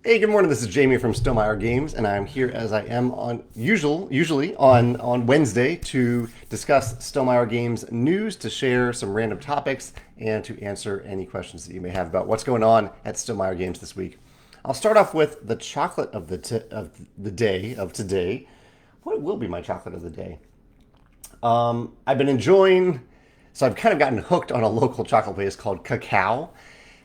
Hey, good morning. This is Jamie from Stonemeyer Games, and I'm here as I am on usually on Wednesday to discuss Stonemeyer Games news, to share some random topics, and to answer any questions that you may have about what's going on at Stonemeyer Games this week. I'll start off with the chocolate of the day of today. What will be my chocolate of the day? I've been enjoying, so I've kind of gotten hooked on a local chocolate place called Cacao.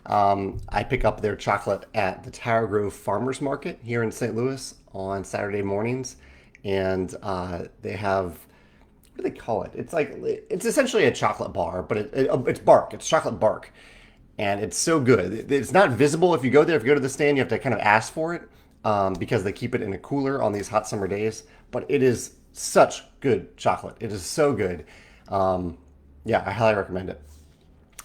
I pick up their chocolate at the Tower Grove Farmers Market here in St. Louis on Saturday mornings, and they have, what do they call it? It's essentially a chocolate bar, but it's bark. It's chocolate bark, and it's so good. It's not visible if you go there. If you go to the stand, you have to kind of ask for it because they keep it in a cooler on these hot summer days. But it is such good chocolate. It is so good. Yeah, I highly recommend it.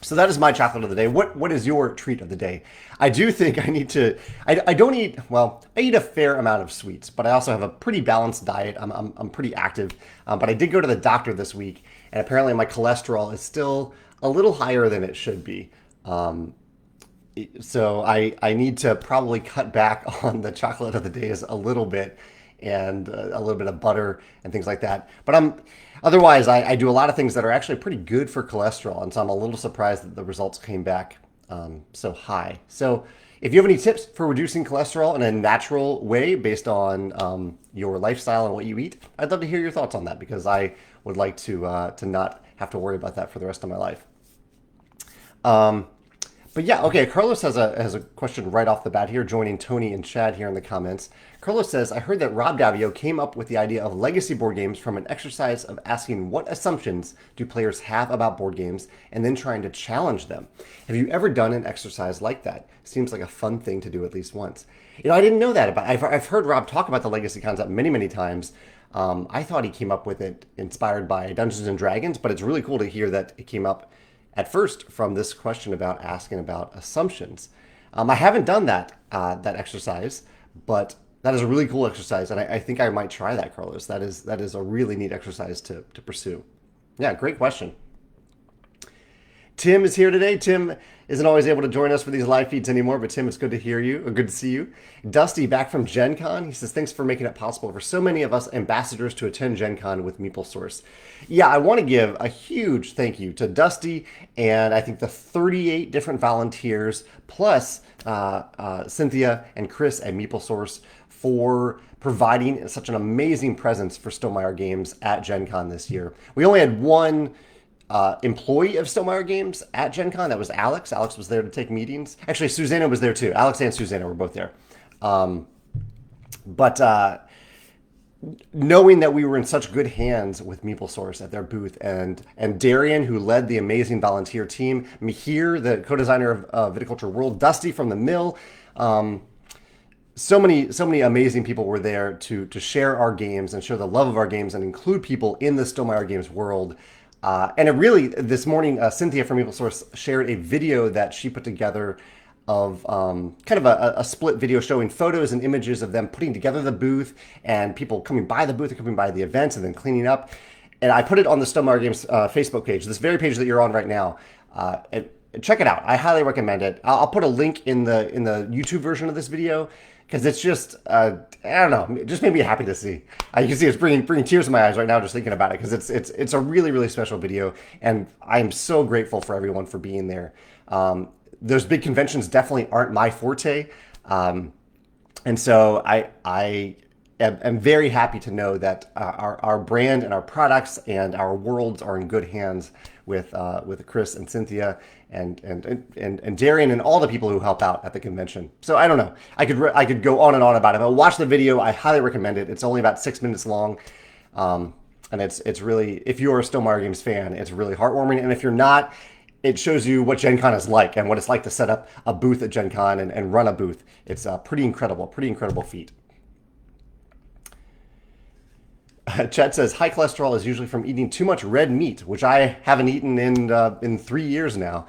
So that is my chocolate of the day. What is your treat of the day? I do think I need to. I don't eat, well. I eat a fair amount of sweets, but I also have a pretty balanced diet. I'm pretty active, but I did go to the doctor this week, and apparently my cholesterol is still a little higher than it should be. Um, so I need to probably cut back on the chocolate of the days a little bit, and a little bit of butter and things like that. But otherwise I do a lot of things that are actually pretty good for cholesterol, and so I'm a little surprised that the results came back so high. So if you have any tips for reducing cholesterol in a natural way based on your lifestyle and what you eat, I'd love to hear your thoughts on that, because I would like to not have to worry about that for the rest of my life. Um, but yeah, okay. Carlos has a question right off the bat here, joining Tony and Chad here in the comments. Carlos says, "I heard that Rob Davio came up with the idea of legacy board games from an exercise of asking what assumptions do players have about board games and then trying to challenge them. Have you ever done an exercise like that? Seems like a fun thing to do at least once." I didn't know that about. I've heard Rob talk about the legacy concept many times. I thought he came up with it inspired by Dungeons and Dragons, but it's really cool to hear that it came up at first from this question about asking about assumptions. I haven't done that exercise, but that is a really cool exercise, and I think I might try that, Carlos. That is a really neat exercise to pursue. Yeah, great question. Tim is here today. Tim isn't always able to join us for these live feeds anymore, but Tim, it's good to hear you, or good to see you. Dusty, back from Gen Con. He says, "Thanks for making it possible for so many of us ambassadors to attend Gen Con with MeepleSource." Yeah, I want to give a huge thank you to Dusty and I think the 38 different volunteers, plus Cynthia and Chris at MeepleSource, for providing such an amazing presence for Stonemeyer Games at Gen Con this year. We only had one employee of Stonemeyer Games at Gen Con. That was Alex. Alex was there to take meetings. Actually, Susanna was there too. Alex and Susanna were both there. But knowing that we were in such good hands with MeepleSource at their booth, and Darian, who led the amazing volunteer team, Mihir, the co-designer of Viticulture World, Dusty from the Mill, so many amazing people were there to share our games and show the love of our games and include people in the Stonemeyer Games world. And it really, this morning, Cynthia from MeepleSource shared a video that she put together of kind of a split video showing photos and images of them putting together the booth and people coming by the booth and coming by the events and then cleaning up. And I put it on the Stonemeyer Games Facebook page, this very page that you're on right now. And check it out. I highly recommend it. I'll put a link in the YouTube version of this video, because it's just, I don't know, it just made me happy to see. You can see it's bringing tears to my eyes right now just thinking about it, because it's a really special video, and I am so grateful for everyone for being there. Those big conventions definitely aren't my forte, and so I am very happy to know that our brand and our products and our worlds are in good hands with Chris and Cynthia and Darian and all the people who help out at the convention. So I don't know. I could go on and on about it. But watch the video. I highly recommend it. It's only about 6 minutes long, and it's really, if you're a Stonemeyer Games fan, it's really heartwarming. And if you're not, it shows you what Gen Con is like and what it's like to set up a booth at Gen Con and run a booth. It's a pretty incredible feat. Chet says high cholesterol is usually from eating too much red meat, which I haven't eaten in 3 years now.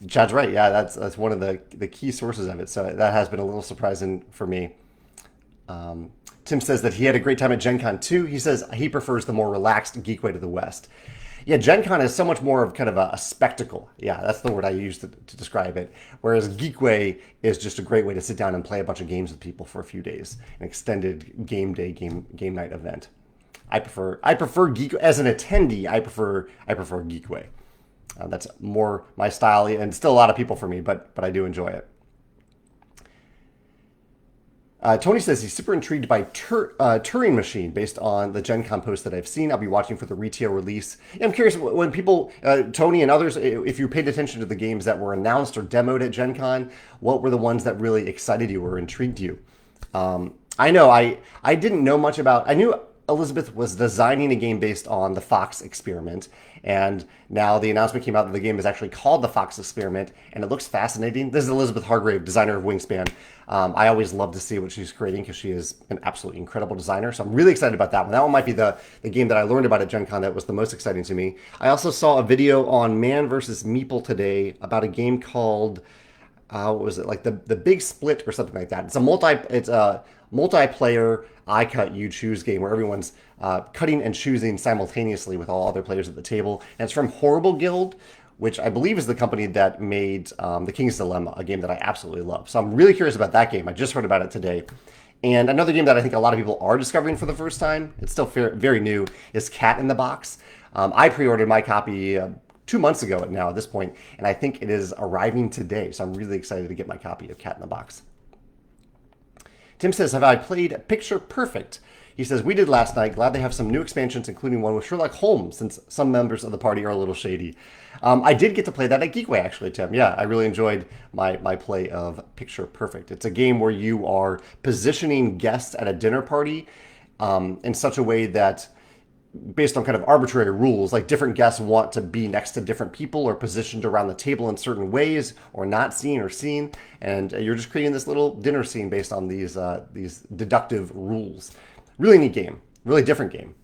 Chad's right. Yeah, that's one of the key sources of it. So that has been a little surprising for me. Tim says that he had a great time at Gen Con too. He says he prefers the more relaxed Geekway to the West. Yeah, Gen Con is so much more of kind of a spectacle. Yeah, that's the word I use to describe it. Whereas Geekway is just a great way to sit down and play a bunch of games with people for a few days, an extended game day, game night event. I prefer Geek as an attendee. I prefer Geekway. That's more my style, and still a lot of people for me, but I do enjoy it. Tony says he's super intrigued by Turing Machine based on the Gen Con post that I've seen. I'll be watching for the retail release. And I'm curious, when people, Tony and others, if you paid attention to the games that were announced or demoed at Gen Con, what were the ones that really excited you or intrigued you? I know I didn't know much about. I knew Elizabeth was designing a game based on the Fox Experiment, and now the announcement came out that the game is actually called the Fox Experiment, and it looks fascinating. This is Elizabeth Hargrave, designer of Wingspan. I always love to see what she's creating because she is an absolutely incredible designer. So I'm really excited about that one. That one might be the game that I learned about at Gen Con that was the most exciting to me. I also saw a video on Man vs. Meeple today about a game called what was it, like the Big Split or something like that. It's a multiplayer I cut you choose game where everyone's cutting and choosing simultaneously with all other players at the table, and it's from Horrible Guild, which I believe is the company that made The King's Dilemma, a game that I absolutely love. So I'm really curious about that game. I just heard about it today. And another game that I think a lot of people are discovering for the first time, it's still very new, is Cat in the Box. I pre-ordered my copy 2 months ago now at this point, and I think it is arriving today. So I'm really excited to get my copy of Cat in the Box. Tim says, have I played Picture Perfect? He says, we did last night. Glad they have some new expansions, including one with Sherlock Holmes, since some members of the party are a little shady. I did get to play that at Geekway, actually, Tim. Yeah, I really enjoyed my play of Picture Perfect. It's a game where you are positioning guests at a dinner party in such a way that, based on kind of arbitrary rules, like different guests want to be next to different people or positioned around the table in certain ways or not seen or seen. And you're just creating this little dinner scene based on these deductive rules. Really neat game. Really different game.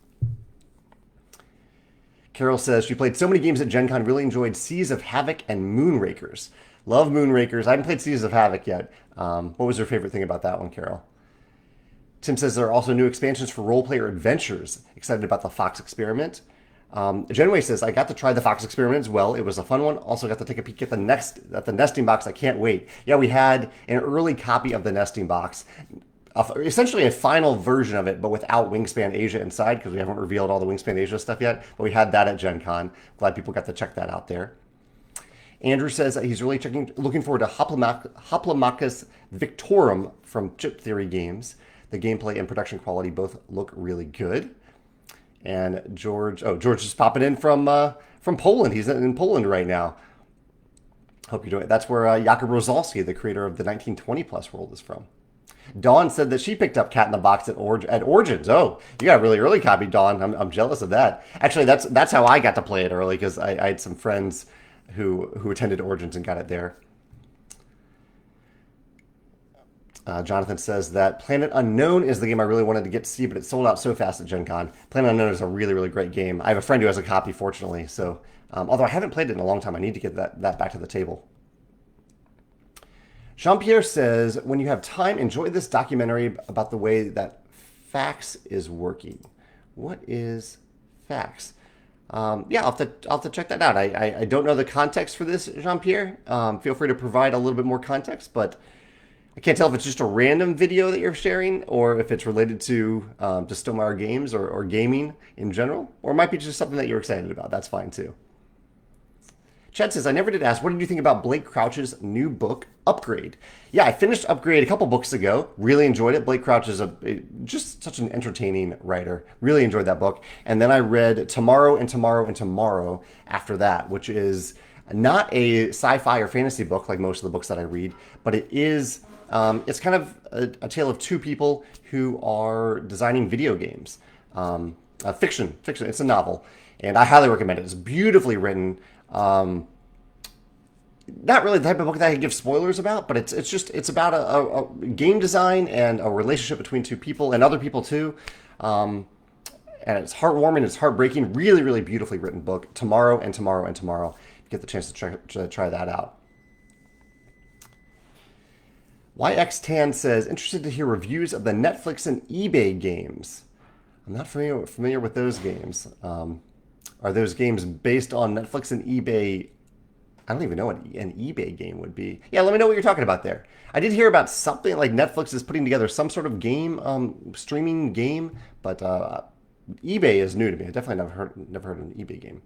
Carol says she played so many games at Gen Con, really enjoyed Seas of Havoc and Moonrakers. Love Moonrakers. I haven't played Seas of Havoc yet. What was your favorite thing about that one, Carol? Tim says there are also new expansions for Role Player Adventures. Excited about the Fox Experiment. Genway says, I got to try the Fox Experiment as well. It was a fun one. Also got to take a peek at the nesting box. I can't wait. Yeah, we had an early copy of the nesting box. Essentially a final version of it, but without Wingspan Asia inside, because we haven't revealed all the Wingspan Asia stuff yet. But we had that at Gen Con. Glad people got to check that out there. Andrew says that he's really looking forward to Hoplomachus Victorum from Chip Theory Games. The gameplay and production quality both look really good. And George is popping in from Poland. He's in Poland right now. Hope you're doing it. That's where Jakub Rosalski, the creator of the 1920 Plus world, is from. Dawn said that she picked up Cat in the Box at Origins. Oh, you got a really early copy, Dawn. I'm jealous of that. Actually, that's how I got to play it early, because I had some friends who attended Origins and got it there. Jonathan says that Planet Unknown is the game I really wanted to get to see, but it sold out so fast at Gen Con. Planet Unknown is a really, really great game. I have a friend who has a copy, fortunately. So, although I haven't played it in a long time, I need to get that back to the table. Jean-Pierre says, when you have time, enjoy this documentary about the way that fax is working. What is fax? Yeah, I'll have to check that out. I don't know the context for this, Jean-Pierre. Feel free to provide a little bit more context, but I can't tell if it's just a random video that you're sharing or if it's related to Stonemaier Games or gaming in general, or it might be just something that you're excited about. That's fine too. Chad says, I never did ask, what did you think about Blake Crouch's new book, Upgrade? Yeah, I finished Upgrade a couple books ago. Really enjoyed it. Blake Crouch is just such an entertaining writer. Really enjoyed that book. And then I read Tomorrow and Tomorrow and Tomorrow after that, which is not a sci-fi or fantasy book like most of the books that I read, but it is, it's kind of a tale of two people who are designing video games. Fiction. It's a novel. And I highly recommend it. It's beautifully written. Not really the type of book that I can give spoilers about, but it's about a game design and a relationship between two people and other people too. And it's heartwarming, it's heartbreaking, really, really beautifully written book. Tomorrow and Tomorrow and Tomorrow. You get the chance to try that out. YX Tan says, interested to hear reviews of the Netflix and eBay games. I'm not familiar with those games. Are those games based on Netflix and eBay? I don't even know what an eBay game would be. Yeah, let me know what you're talking about there. I did hear about something like Netflix is putting together some sort of game, streaming game, but eBay is new to me. I definitely never heard of an eBay game.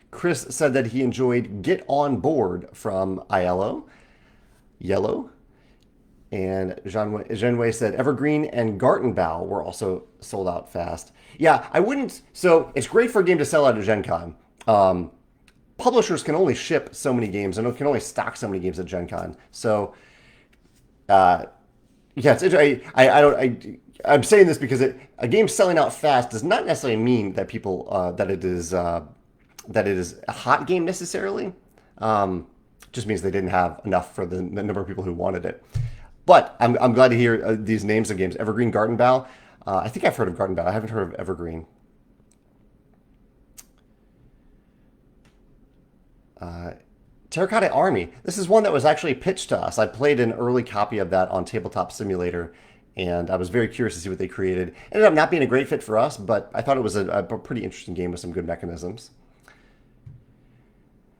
Chris said that he enjoyed Get On Board from ILO, Yellow. And Jean said Evergreen and Gartenbau were also sold out fast. Yeah, I wouldn't. So it's great for a game to sell out at Gen Con. Publishers can only ship so many games and can only stock so many games at Gen Con. So, yeah, I'm saying this because a game selling out fast does not necessarily mean that that it is a hot game necessarily. Just means they didn't have enough for the number of people who wanted it. But I'm glad to hear these names of games. Evergreen, Gartenbau. I think I've heard of Gartenbau. I haven't heard of Evergreen. Terracotta Army. This is one that was actually pitched to us. I played an early copy of that on Tabletop Simulator, and I was very curious to see what they created. Ended up not being a great fit for us, but I thought it was a pretty interesting game with some good mechanisms.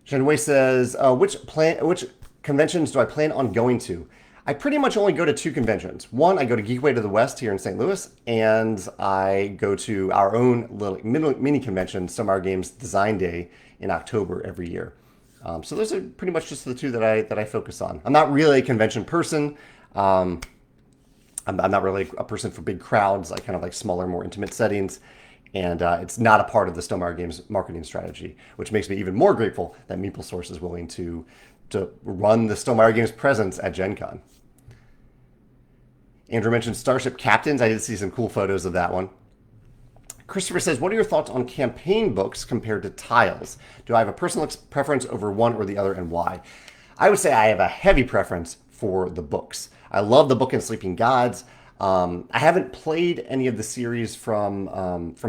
Shenwei says, which conventions do I plan on going to? I pretty much only go to two conventions. One, I go to Geekway to the West here in St. Louis, and I go to our own little mini convention, Stonemaier Games Design Day, in October every year. So those are pretty much just the two that I focus on. I'm not really a convention person. I'm not really a person for big crowds. I kind of like smaller, more intimate settings. And it's not a part of the Stonemaier Games marketing strategy, which makes me even more grateful that MeepleSource is willing to run the Stonemaier Games presence at Gen Con. Andrew mentioned Starship Captains. I did see some cool photos of that one. Christopher says, what are your thoughts on campaign books compared to tiles? Do I have a personal preference over one or the other, and why? I would say I have a heavy preference for the books. I love the book and Sleeping Gods. I haven't played any of the series from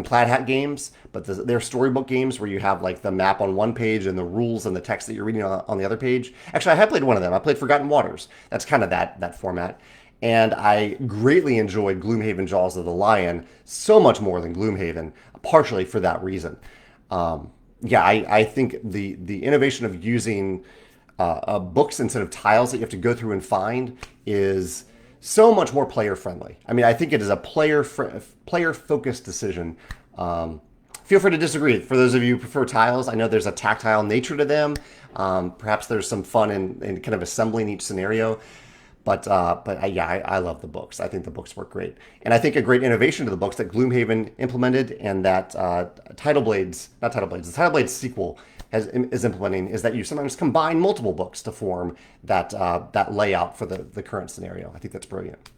Plaid Hat Games, but they're storybook games where you have like the map on one page and the rules and the text that you're reading on the other page. Actually, I have played one of them. I played Forgotten Waters. That's kind of that format. And I greatly enjoyed Gloomhaven Jaws of the Lion so much more than Gloomhaven, partially for that reason. I think the innovation of using books instead of tiles that you have to go through and find is so much more player friendly. I mean, I think it is a player focused decision. Feel free to disagree. For those of you who prefer tiles, I know there's a tactile nature to them. Perhaps there's some fun in kind of assembling each scenario. But I love the books. I think the books work great. And I think a great innovation to the books that Gloomhaven implemented and that the Tidal Blades sequel is implementing is that you sometimes combine multiple books to form that layout for the current scenario. I think that's brilliant.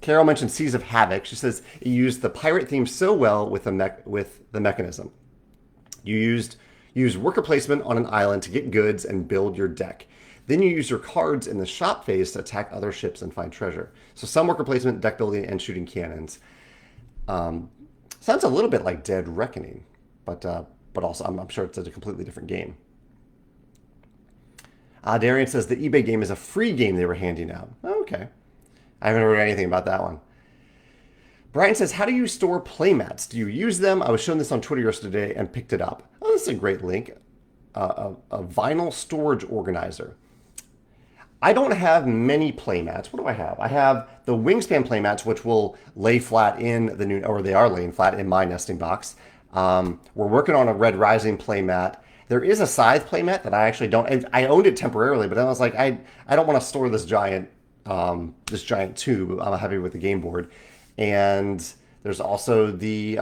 Carol mentioned Seas of Havoc. She says it used the pirate theme so well with the mechanism. You use worker placement on an island to get goods and build your deck. Then you use your cards in the shop phase to attack other ships and find treasure. So some worker placement, deck building, and shooting cannons. Sounds a little bit like Dead Reckoning, but also I'm sure it's a completely different game. Darian says the eBay game is a free game they were handing out. Oh, okay. I haven't heard anything about that one. Brian says, how do you store playmats? Do you use them? I was shown this on Twitter yesterday and picked it up. Oh, this is a great link. A vinyl storage organizer. I don't have many playmats. What do I have? I have the Wingspan playmats, which will lay flat in the new, or they are laying flat in my nesting box. We're working on a Red Rising playmat. There is a Scythe playmat that I actually don't. I owned it temporarily, but then I was like, I don't want to store this giant tube. I'm heavy with the game board, and there's also the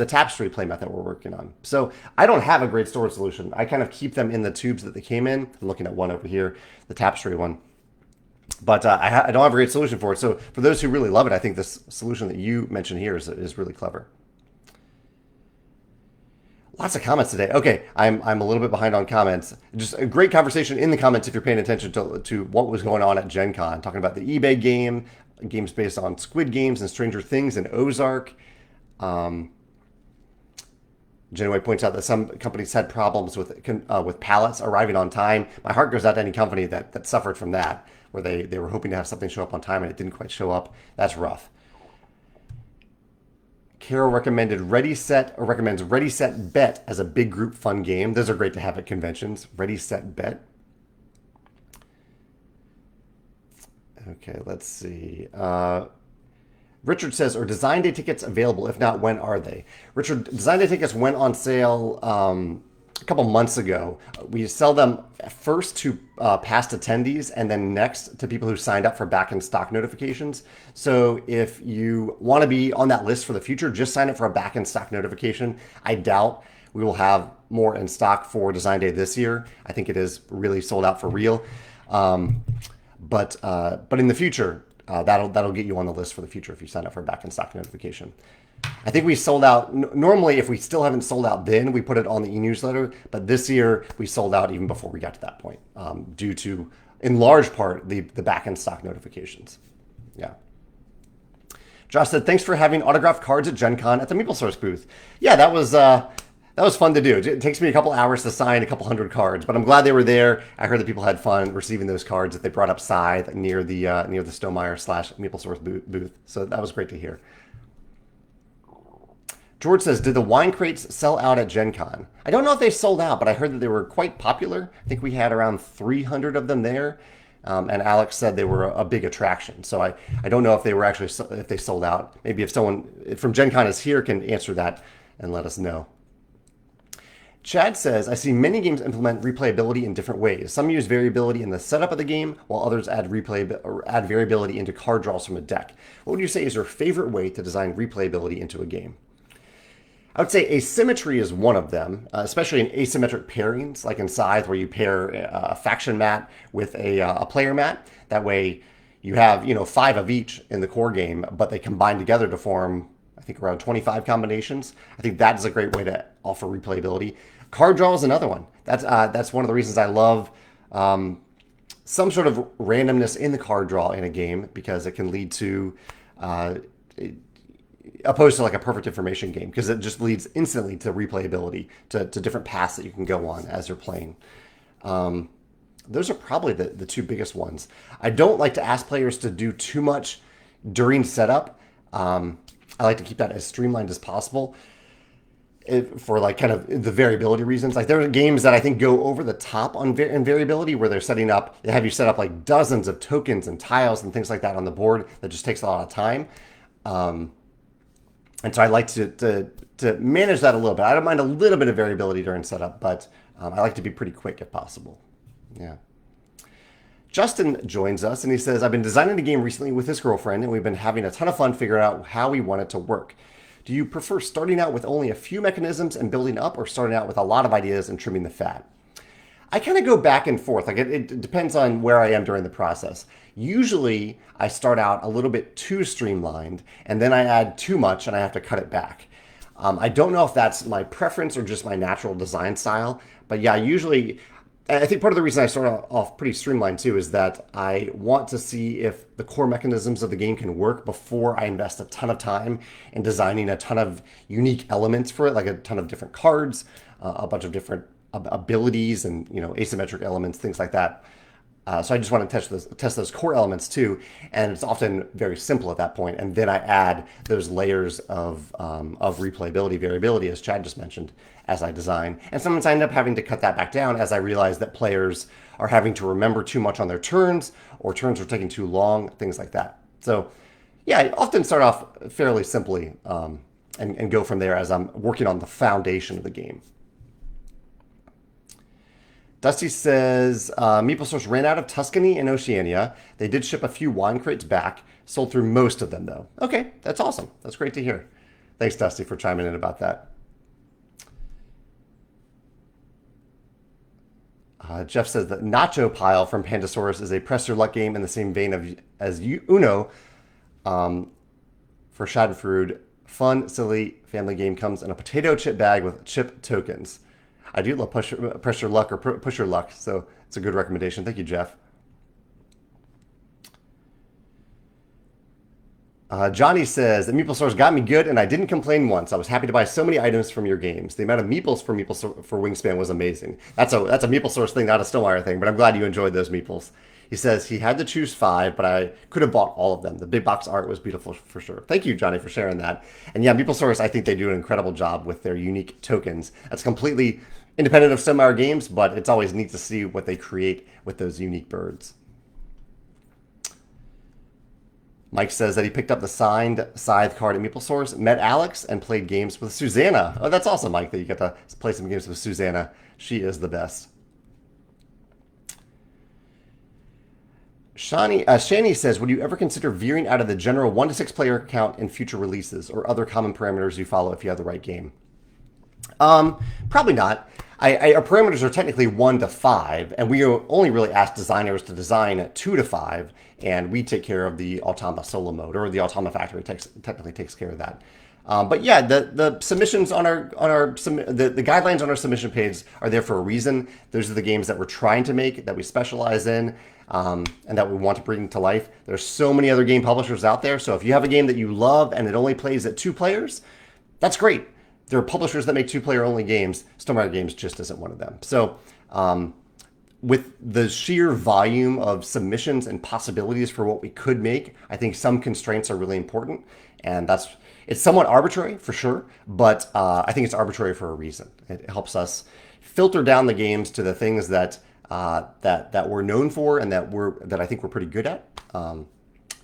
Tapestry playmat that we're working on. So I don't have a great storage solution. I kind of keep them in the tubes that they came in. I'm looking at one over here, the Tapestry one. But I don't have a great solution for it. So for those who really love it, I think this solution that you mentioned here is really clever. Lots of comments today. Okay, I'm a little bit behind on comments. Just a great conversation in the comments if you're paying attention to what was going on at Gen Con, talking about the eBay game, games based on Squid Games and Stranger Things and Ozark. Janeway points out that some companies had problems with pallets arriving on time. My heart goes out to any company that suffered from that, where they were hoping to have something show up on time and it didn't quite show up. That's rough. Carol recommended Ready Set or recommends Ready Set Bet as a big group fun game. Those are great to have at conventions. Ready Set Bet. Okay, let's see. Richard says, are Design Day tickets available? If not, when are they? Richard, Design Day tickets went on sale a couple months ago. We sell them first to past attendees and then next to people who signed up for back in stock notifications. So if you want to be on that list for the future, just sign up for a back in stock notification. I doubt we will have more in stock for Design Day this year. I think it is really sold out for real. But in the future, that'll get you on the list for the future if you sign up for a back in stock notification. I think we sold out. Normally, if we still haven't sold out, then we put it on the e-newsletter. But this year, we sold out even before we got to that point, due to, in large part, the back in stock notifications. Yeah. Josh said, "Thanks for having autographed cards at Gen Con at the MeepleSource booth." Yeah, that was fun to do. It takes me a couple hours to sign a couple hundred cards, but I'm glad they were there. I heard that people had fun receiving those cards that they brought up side near the Stonemaier / MeepleSource booth. So that was great to hear. George says, did the wine crates sell out at Gen Con? I don't know if they sold out, but I heard that they were quite popular. I think we had around 300 of them there. And Alex said they were a big attraction. So I don't know if they were actually, if they sold out. Maybe if someone from Gen Con is here can answer that and let us know. Chad says, I see many games implement replayability in different ways. Some use variability in the setup of the game, while others add variability into card draws from a deck. What would you say is your favorite way to design replayability into a game? I would say asymmetry is one of them, especially in asymmetric pairings, like in Scythe, where you pair a faction mat with a player mat. That way you have, 5 of each in the core game, but they combine together to form, I think, around 25 combinations. I think that is a great way to offer replayability. Card draw is another one. That's one of the reasons I love some sort of randomness in the card draw in a game, because it can lead to opposed to like a perfect information game, because it just leads instantly to replayability, to different paths that you can go on as you're playing. Those are probably the two biggest ones. I don't like to ask players to do too much during setup. I like to keep that as streamlined as possible for like kind of the variability reasons. Like there are games that I think go over the top on variability, where they have you set up like dozens of tokens and tiles and things like that on the board that just takes a lot of time. And so I like to manage that a little bit. I don't mind a little bit of variability during setup, but I like to be pretty quick if possible. Yeah. Justin joins us and he says, I've been designing a game recently with his girlfriend and we've been having a ton of fun figuring out how we want it to work. Do you prefer starting out with only a few mechanisms and building up, or starting out with a lot of ideas and trimming the fat? I kind of go back and forth. Like it depends on where I am during the process. Usually I start out a little bit too streamlined and then I add too much and I have to cut it back. I don't know if that's my preference or just my natural design style, but yeah, usually I think part of the reason I start off pretty streamlined too is that I want to see if the core mechanisms of the game can work before I invest a ton of time in designing a ton of unique elements for it, like a ton of different cards, a bunch of different abilities and asymmetric elements, things like that. So I just want to test those core elements too, and it's often very simple at that point. And then I add those layers of replayability, variability, as Chad just mentioned, as I design. And sometimes I end up having to cut that back down as I realize that players are having to remember too much on their turns, or turns are taking too long, things like that. So yeah, I often start off fairly simply and go from there as I'm working on the foundation of the game. Dusty says, MeepleSource ran out of Tuscany and Oceania. They did ship a few wine crates back. Sold through most of them, though. Okay, that's awesome. That's great to hear. Thanks, Dusty, for chiming in about that. Jeff says that Nacho Pile from Pandasaurus is a press your luck game in the same vein as Uno for Schadenfreude. Fun, silly family game, comes in a potato chip bag with chip tokens. I do love Press Your Luck or Push Your Luck, so it's a good recommendation. Thank you, Jeff. Johnny says that MeepleSource got me good and I didn't complain once. I was happy to buy so many items from your games. The amount of meeples for Wingspan was amazing. That's a MeepleSource thing, not a Stonemaier thing, but I'm glad you enjoyed those meeples. He says he had to choose 5, but I could have bought all of them. The big box art was beautiful for sure. Thank you, Johnny, for sharing that. And yeah, MeepleSource, I think they do an incredible job with their unique tokens. That's completely independent of Stonemaier Games, but it's always neat to see what they create with those unique birds. Mike says that he picked up the signed Scythe card at MeepleSource, met Alex, and played games with Susanna. Oh, that's awesome, Mike, that you get to play some games with Susanna. She is the best. Shani says, would you ever consider veering out of the general 1 to 6 player count in future releases or other common parameters you follow if you have the right game? Probably not. Our parameters are technically 1 to 5, and we only really ask designers to design 2 to 5, and we take care of the Automa solo mode, or the Automa factory technically takes care of that. But yeah, the submissions on the guidelines on our submission page are there for a reason. Those are the games that we're trying to make, that we specialize in, and that we want to bring to life. There's so many other game publishers out there, so if you have a game that you love and it only plays at 2 players, that's great. There are publishers that make 2-player only games. Stonemaier Games just isn't one of them. So with the sheer volume of submissions and possibilities for what we could make, I think some constraints are really important. And it's somewhat arbitrary for sure, but I think it's arbitrary for a reason. It helps us filter down the games to the things that we're known for and that I think we're pretty good at.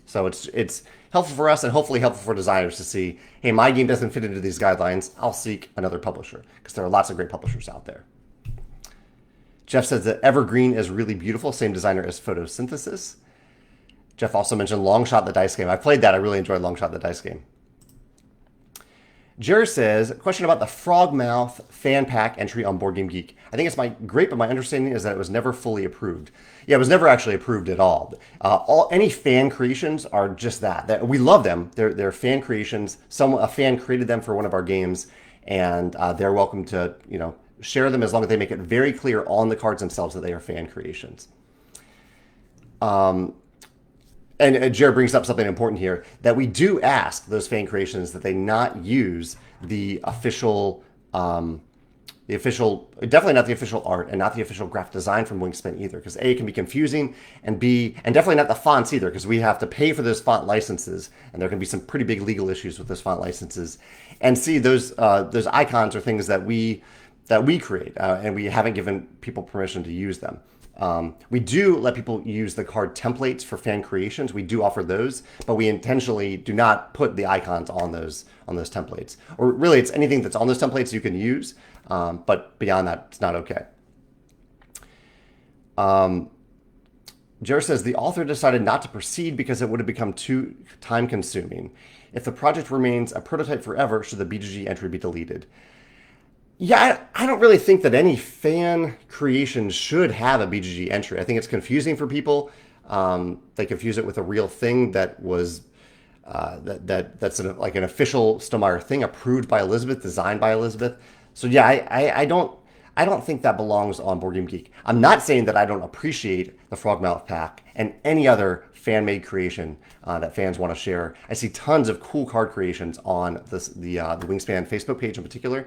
So it's helpful for us and hopefully helpful for designers to see, hey, my game doesn't fit into these guidelines. I'll seek another publisher because there are lots of great publishers out there. Jeff says that Evergreen is really beautiful, same designer as Photosynthesis. Jeff also mentioned Longshot the dice game. I played that. I really enjoyed Longshot the dice game. Jer says, question about the Frogmouth fan pack entry on BoardGameGeek. I think it's great, but my understanding is that it was never fully approved. Yeah, it was never actually approved at all. Any fan creations are just that. We love them. They're fan creations. A fan created them for one of our games, and they're welcome to share them as long as they make it very clear on the cards themselves that they are fan creations. And Jared brings up something important here, that we do ask those fan creations that they not use the official, definitely not the official art and not the official graphic design from Wingspan either, because A, it can be confusing, and B, and definitely not the fonts either, because we have to pay for those font licenses, and there can be some pretty big legal issues with those font licenses. And C, those icons are things that we create, and we haven't given people permission to use them. We do let people use the card templates for fan creations. We do offer those, but we intentionally do not put the icons on those templates. Or really, it's anything that's on those templates you can use, but beyond that, it's not okay. Jared says the author decided not to proceed because it would have become too time-consuming. If the project remains a prototype forever, should the BGG entry be deleted? Yeah, I don't really think that any fan creation should have a BGG entry. I think it's confusing for people. They confuse it with a real thing that was that's like an official Stonemaier thing, approved by Elizabeth, designed by Elizabeth. So yeah, I don't think that belongs on BoardGameGeek. I'm not saying that I don't appreciate the Frogmouth pack and any other fan-made creation that fans want to share. I see tons of cool card creations on the Wingspan Facebook page in particular.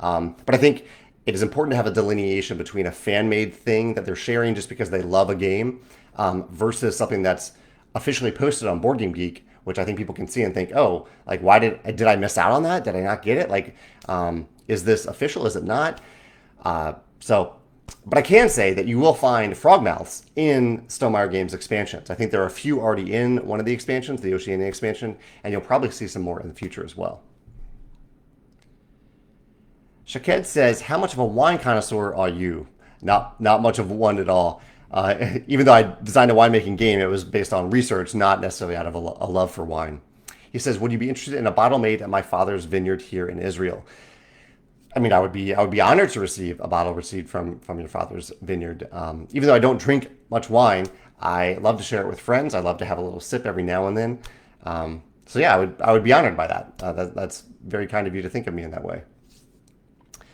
But I think it is important to have a delineation between a fan-made thing that they're sharing just because they love a game versus something that's officially posted on BoardGameGeek, which I think people can see and think, oh, like, why did I miss out on that? Did I not get it? Like, is this official? Is it not? But I can say that you will find Frogmouths in Stonemaier Games expansions. I think there are a few already in one of the expansions, the Oceania expansion, and you'll probably see some more in the future as well. Shaked says, how much of a wine connoisseur are you? Not much of one at all. Even though I designed a winemaking game, it was based on research, not necessarily out of a love for wine. He says, would you be interested in a bottle made at my father's vineyard here in Israel? I mean, I would be honored to receive a bottle received from your father's vineyard. Even though I don't drink much wine, I love to share it with friends. I love to have a little sip every now and then. So yeah, I would be honored by that. That's very kind of you to think of me in that way.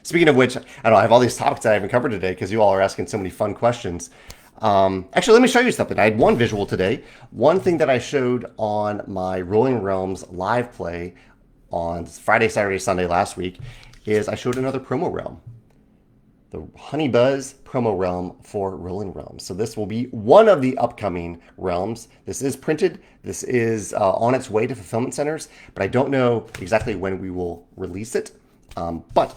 Speaking of which, I have all these topics that I haven't covered today because you all are asking so many fun questions. Actually, let me show you something. I had one visual today. One thing that I showed on my Rolling Realms live play on Friday, Saturday, Sunday last week is I showed another promo realm. the Honey Buzz promo realm for Rolling Realms. So this will be one of the upcoming realms. This is printed. This is on its way to fulfillment centers, but I don't know exactly when we will release it. But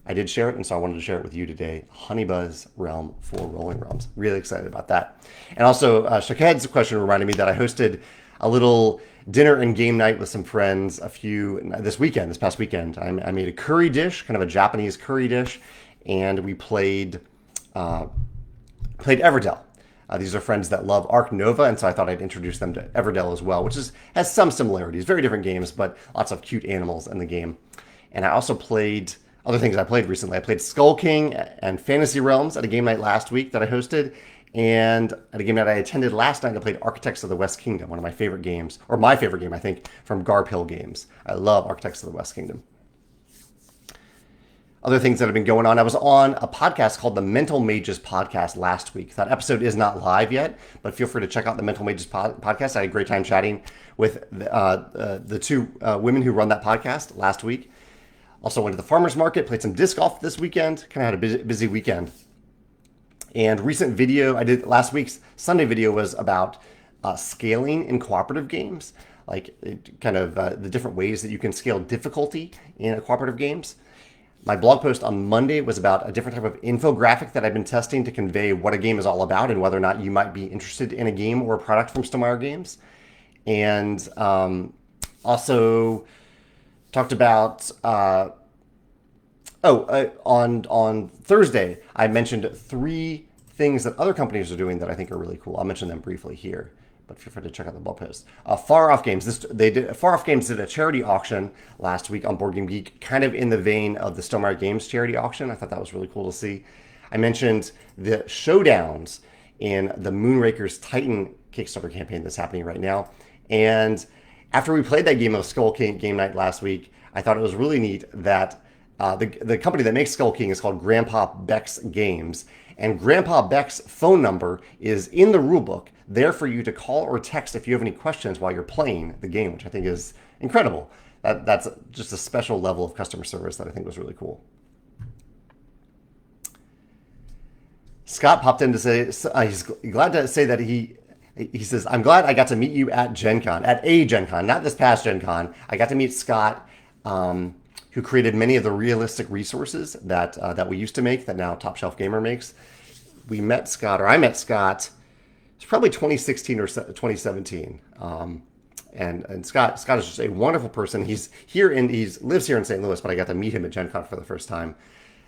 I did share it, and so I wanted to share it with you today. Honey Buzz realm for Rolling Realms. Really excited about that. And also, Shakad's question reminded me that I hosted a little dinner and game night with some friends this past weekend. I made a curry dish, kind of a Japanese curry dish, and we played Everdell. These are friends that love Ark Nova, and so I thought I'd introduce them to Everdell as well, which has some similarities. Very different games, but lots of cute animals in the game. And I also played other things I played recently. I played Skull King and Fantasy Realms at a game night last week that I hosted. And at a game night I attended last night, I played Architects of the West Kingdom, one of my favorite games, or my favorite game, I think, from Garb Hill Games. I love Architects of the West Kingdom. Other things that have been going on. I was on a podcast called the Mental Mages Podcast last week. That episode is not live yet, but feel free to check out the Mental Mages Podcast. I had a great time chatting with the two women who run that podcast last week. Also went to the farmer's market, played some disc golf this weekend, kind of had a busy weekend. And recent video I did last week's Sunday video was about scaling in cooperative games, like the different ways that you can scale difficulty in cooperative games. My blog post on Monday was about a different type of infographic that I've been testing to convey what a game is all about and whether or not you might be interested in a game or a product from Stonemaier Games. And also talked about on Thursday, I mentioned 3 things that other companies are doing that I think are really cool. I'll mention them briefly here, but feel free to check out the blog post. Far Off Games. Far Off Games did a charity auction last week on Board Game Geek, kind of in the vein of the Stonemaier Games charity auction. I thought that was really cool to see. I mentioned the showdowns in the Moonrakers Titan Kickstarter campaign that's happening right now. And after we played that game of Skull King game night last week, I thought it was really neat that the company that makes Skull King is called Grandpa Beck's Games. And Grandpa Beck's phone number is in the rulebook, there for you to call or text if you have any questions while you're playing the game, which I think is incredible. That's just a special level of customer service that I think was really cool. Scott popped in to say he's glad to say that he says, I'm glad I got to meet you at Gen Con, at a Gen Con, not this past Gen Con. I got to meet Scott, who created many of the realistic resources that we used to make, that now Top Shelf Gamer makes. I met Scott, it's probably 2016 or 2017. And Scott is just a wonderful person. He lives here in St. Louis, but I got to meet him at Gen Con for the first time.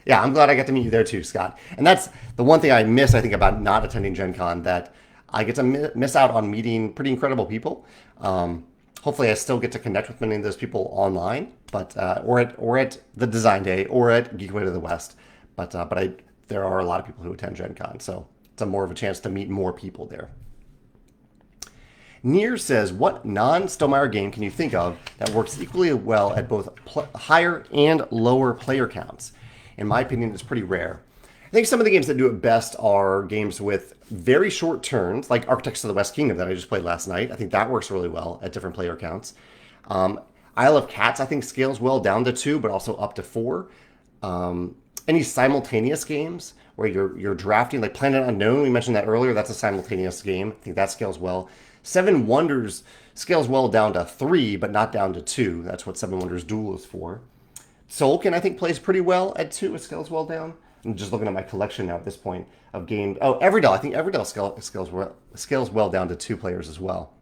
Yeah, I'm glad I got to meet you there too, Scott. And that's the one thing I miss, I think, about not attending Gen Con, that I get to miss out on meeting pretty incredible people. Hopefully I still get to connect with many of those people online, but or at the Design Day or at Geekway to the West. But there are a lot of people who attend Gen Con, so it's more of a chance to meet more people there. Near says, what non-Stonemaier game can you think of that works equally well at both higher and lower player counts? In my opinion, it's pretty rare. I think some of the games that do it best are games with very short turns, like Architects of the West Kingdom that I just played last night. I think that works really well at different player counts. Isle of Cats, I think, scales well down to 2, but also up to 4. Any simultaneous games where you're drafting, like Planet Unknown, we mentioned that earlier, that's a simultaneous game. I think that scales well. Seven Wonders scales well down to 3, but not down to 2. That's what Seven Wonders Duel is for. Solkin, I think, plays pretty well at 2. It scales well down. I'm just looking at my collection now at this point of games. Oh, Everdell. I think Everdell scales well down to 2 players as well.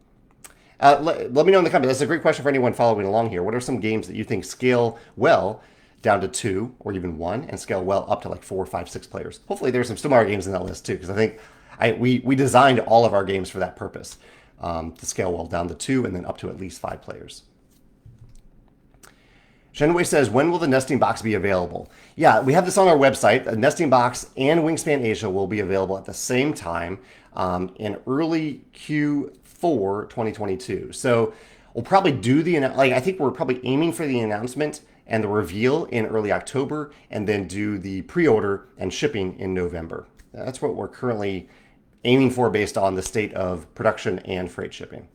Let me know in the comments. That's a great question for anyone following along here. What are some games that you think scale well down to 2 or even 1 and scale well up to like 4, 5, 6 players? Hopefully there's some Stonemaier games in that list too, because I think we designed all of our games for that purpose, to scale well down to 2 and then up to at least 5 players. Shenwei says, when will the nesting box be available? Yeah, we have this on our website. The nesting box and Wingspan Asia will be available at the same time in early Q4 2022. So we'll probably do I think we're probably aiming for the announcement and the reveal in early October, and then do the pre-order and shipping in November. That's what we're currently aiming for based on the state of production and freight shipping.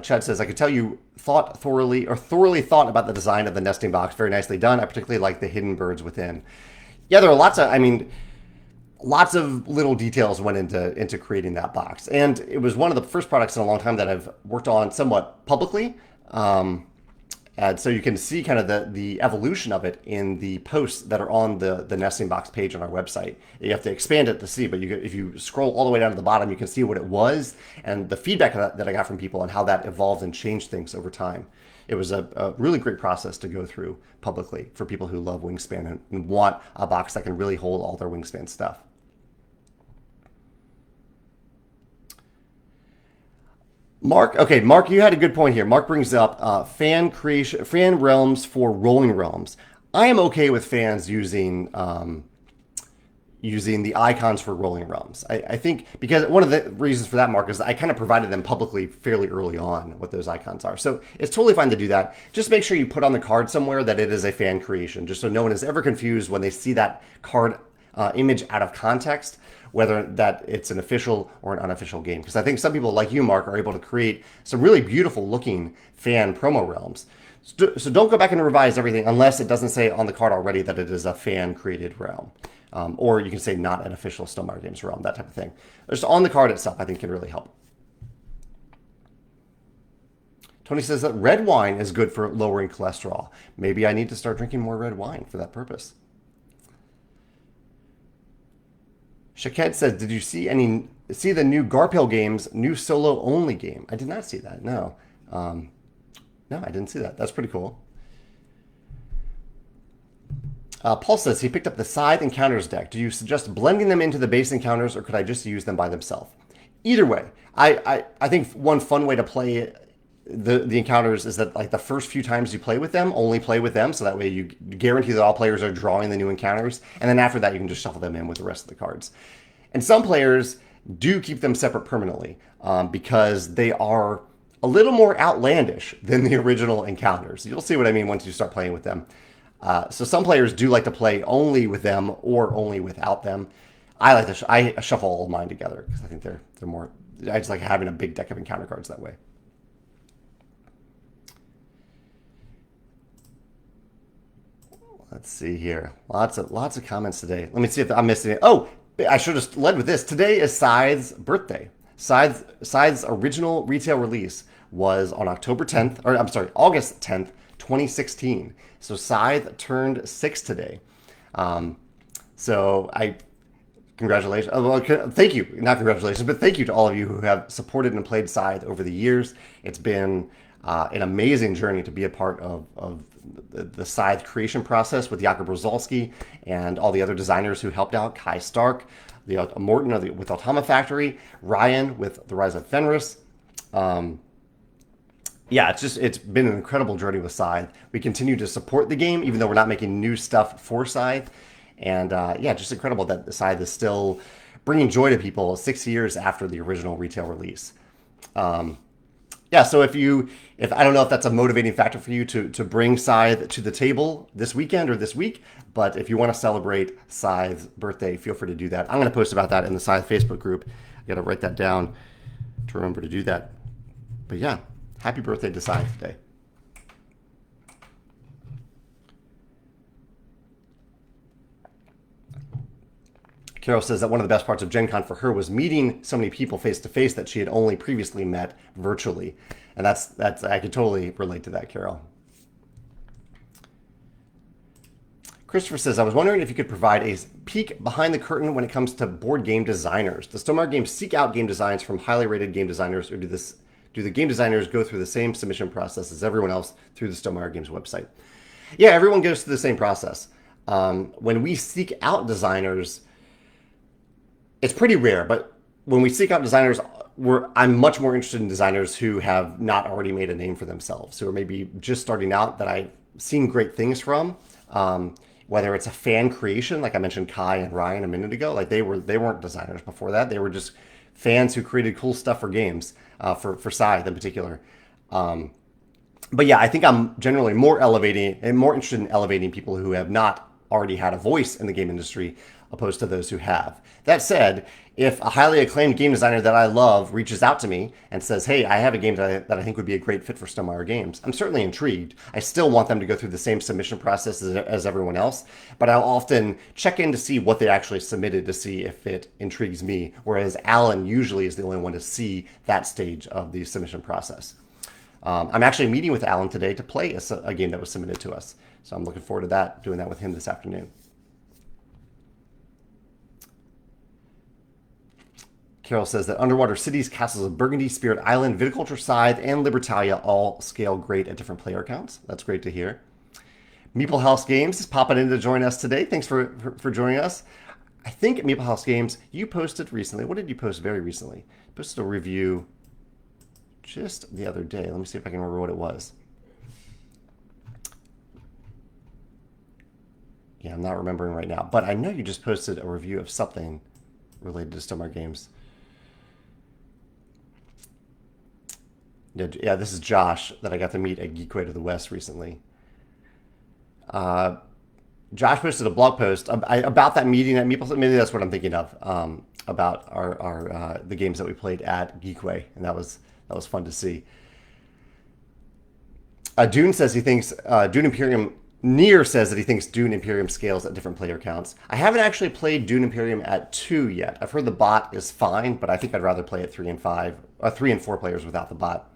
Chad says, I could tell you thoroughly thought about the design of the nesting box. Very nicely done. I particularly like the hidden birds within. Yeah, there are lots of little details went into creating that box. And it was one of the first products in a long time that I've worked on somewhat publicly. And so you can see kind of the evolution of it in the posts that are on the nesting box page on our website. You have to expand it to see, but if you scroll all the way down to the bottom, you can see what it was and the feedback that I got from people and how that evolved and changed things over time. It was a really great process to go through publicly for people who love Wingspan and want a box that can really hold all their Wingspan stuff. Mark, okay, Mark, you had a good point here. Mark brings up fan realms for rolling realms. I am okay with fans using the icons for rolling realms. I think because one of the reasons for that, Mark, is I kind of provided them publicly fairly early on what those icons are. So it's totally fine to do that. Just make sure you put on the card somewhere that it is a fan creation, just so no one is ever confused when they see that card image out of context, whether that it's an official or an unofficial game. Because I think some people like you, Mark, are able to create some really beautiful looking fan promo realms. So don't go back and revise everything unless it doesn't say on the card already that it is a fan created realm. Or you can say not an official Stonemaier Games realm, that type of thing. Just on the card itself, I think can really help. Tony says that red wine is good for lowering cholesterol. Maybe I need to start drinking more red wine for that purpose. Shaked says, did you see the new Garphill Games new solo only game? I did not see that. No, no, I didn't see that. That's pretty cool. Paul says he picked up the Scythe Encounters deck. Do you suggest blending them into the base encounters, or could I just use them by themselves? Either way, I think one fun way to play the encounters is that like the first few times you play with them, only play with them, so that way you guarantee that all players are drawing the new encounters, and then after that you can just shuffle them in with the rest of the cards. And some players do keep them separate permanently because they are a little more outlandish than the original encounters. You'll see what I mean once you start playing with them. So some players do like to play only with them or only without them. I like to I shuffle all of mine together because I think they're more. I just like having a big deck of encounter cards that way. Let's see here. Lots of comments today. Let me see if I'm missing it. Oh, I should have led with this. Today is Scythe's birthday. Scythe's original retail release was on August 10th, 2016. So Scythe turned 6 today. Congratulations. Well, thank you. Not congratulations, but thank you to all of you who have supported and played Scythe over the years. It's been an amazing journey to be a part of the Scythe creation process with Jakob Rozalski and all the other designers who helped out. Kai Stark, Morton with Automa Factory, Ryan with The Rise of Fenris. Yeah, it's been an incredible journey with Scythe. We continue to support the game, even though we're not making new stuff for Scythe. And just incredible that Scythe is still bringing joy to people 6 years after the original retail release. So if I don't know if that's a motivating factor for you to bring Scythe to the table this weekend or this week, but if you want to celebrate Scythe's birthday, feel free to do that. I'm going to post about that in the Scythe Facebook group. I got to write that down to remember to do that. But yeah, happy birthday to Scythe today. Carol says that one of the best parts of Gen Con for her was meeting so many people face to face that she had only previously met virtually. And that's I could totally relate to that, Carol. Christopher says, I was wondering if you could provide a peek behind the curtain when it comes to board game designers. Does Stonemaier Games seek out game designs from highly rated game designers, or do the game designers go through the same submission process as everyone else through the Stonemaier Games website? Yeah, everyone goes through the same process. When we seek out designers, it's pretty rare, but when we seek out designers, I'm much more interested in designers who have not already made a name for themselves, who are maybe just starting out that I've seen great things from. Whether it's a fan creation, like I mentioned Kai and Ryan a minute ago, like they weren't designers before that. They were just fans who created cool stuff for games, for Scythe in particular. But yeah, I think I'm generally more interested in elevating people who have not already had a voice in the game industry opposed to those who have. That said, if a highly acclaimed game designer that I love reaches out to me and says, hey, I have a game that I think would be a great fit for Stonemaier Games, I'm certainly intrigued. I still want them to go through the same submission process as everyone else, but I'll often check in to see what they actually submitted to see if it intrigues me, whereas Alan usually is the only one to see that stage of the submission process. I'm actually meeting with Alan today to play a game that was submitted to us, so I'm looking forward to that, doing that with him this afternoon. Carol says that Underwater Cities, Castles of Burgundy, Spirit Island, Viticulture Scythe, and Libertalia all scale great at different player counts. That's great to hear. Meeple House Games is popping in to join us today. Thanks for joining us. I think at Meeple House Games, you posted recently. What did you post very recently? You posted a review just the other day. Let me see if I can remember what it was. Yeah, I'm not remembering right now. But I know you just posted a review of something related to Stonemaier Games. Yeah, this is Josh that I got to meet at Geekway to the West recently. Josh posted a blog post about that meeting at Meeple. Maybe that's what I'm thinking of, about our the games that we played at Geekway, and that was fun to see. Dune says he thinks Dune Imperium. Near says that he thinks Dune Imperium scales at different player counts. I haven't actually played Dune Imperium at 2 yet. I've heard the bot is fine, but I think I'd rather play at 3 and 4 players without the bot.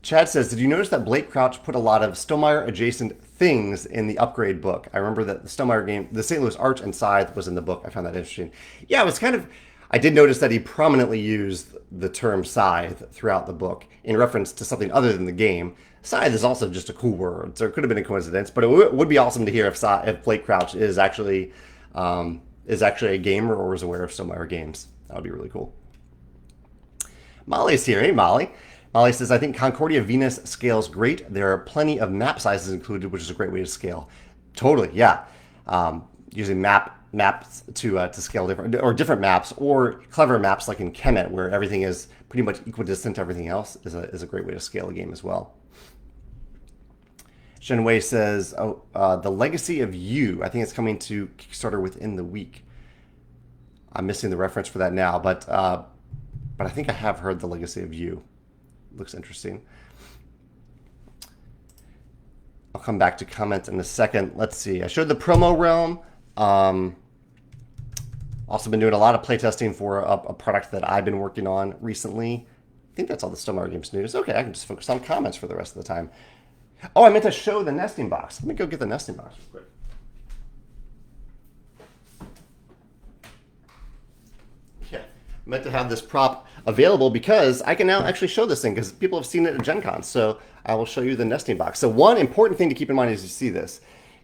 Chad says, did you notice that Blake Crouch put a lot of Stonemaier adjacent things in the upgrade book? I remember that the Stonemaier game, the St. Louis Arch and Scythe was in the book. I found that interesting. Yeah, it was I did notice that he prominently used the term Scythe throughout the book in reference to something other than the game. Scythe is also just a cool word, so it could have been a coincidence, but it would be awesome to hear if Blake Crouch is actually a gamer or is aware of Stonemaier games. That would be really cool. Molly's here. Hey, Molly. Molly says, I think Concordia Venus scales great. There are plenty of map sizes included, which is a great way to scale. Totally, yeah. Using maps to scale different maps, or clever maps like in Kemet, where everything is pretty much equidistant to everything else, is a great way to scale a game as well. Shenwei says, The Legacy of You. I think it's coming to Kickstarter within the week. I'm missing the reference for that now, but I think I have heard The Legacy of You. Looks interesting. I'll come back to comments in a second. Let's see. I showed the promo realm. Also been doing a lot of playtesting for a product that I've been working on recently. I think that's all the Stonemaier Games news. Okay, I can just focus on comments for the rest of the time. Oh, I meant to show the nesting box. Let me go get the nesting box real quick. Yeah, I meant to have this prop available because I can now actually show this thing because people have seen it at Gen Con. So I will show you the nesting box. So one important thing to keep in mind as you see this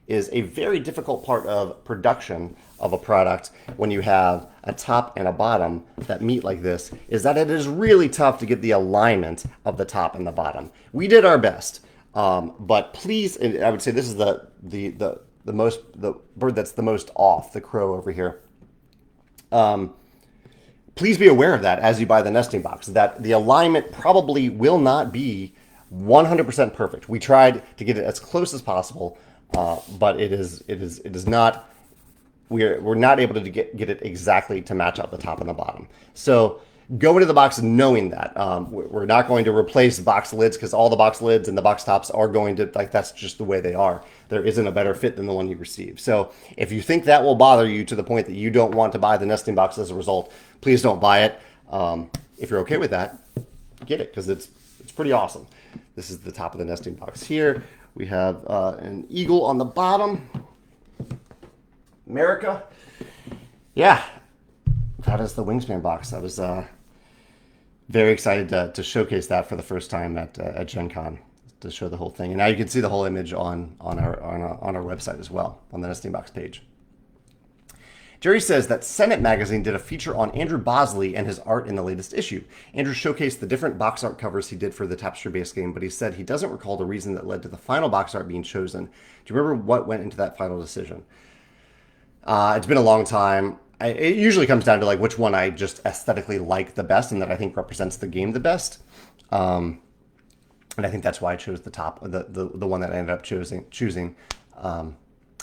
is a very difficult part of production of a product when you have a top and a bottom that meet like this is that it is really tough to get the alignment of the top and the bottom. We did our best, but please, I would say this is the bird that's the most off, the crow over here. Please be aware of that as you buy the nesting box, that the alignment probably will not be 100% perfect. We tried to get it as close as possible, but it is not. We're not able to get it exactly to match up the top and the bottom. So go into the box knowing that we're not going to replace box lids because all the box lids and the box tops are going to, like, that's just the way they are. There isn't a better fit than the one you receive. So if you think that will bother you to the point that you don't want to buy the nesting box as a result, please don't buy it. If you're okay with that, get it because it's pretty awesome. This is the top of the nesting box here. We have an eagle on the bottom. America. Yeah, that is the Wingspan box. I was very excited to showcase that for the first time at Gen Con, to show the whole thing. And now you can see the whole image on our website as well, on the nesting box page. Jerry says that Senate Magazine did a feature on Andrew Bosley and his art in the latest issue. Andrew showcased the different box art covers he did for the Tapestry-based game, but he said he doesn't recall the reason that led to the final box art being chosen. Do you remember what went into that final decision? It's been a long time. It usually comes down to like which one I just aesthetically like the best and that I think represents the game the best. And I think that's why I chose the top, the one that I ended up choosing.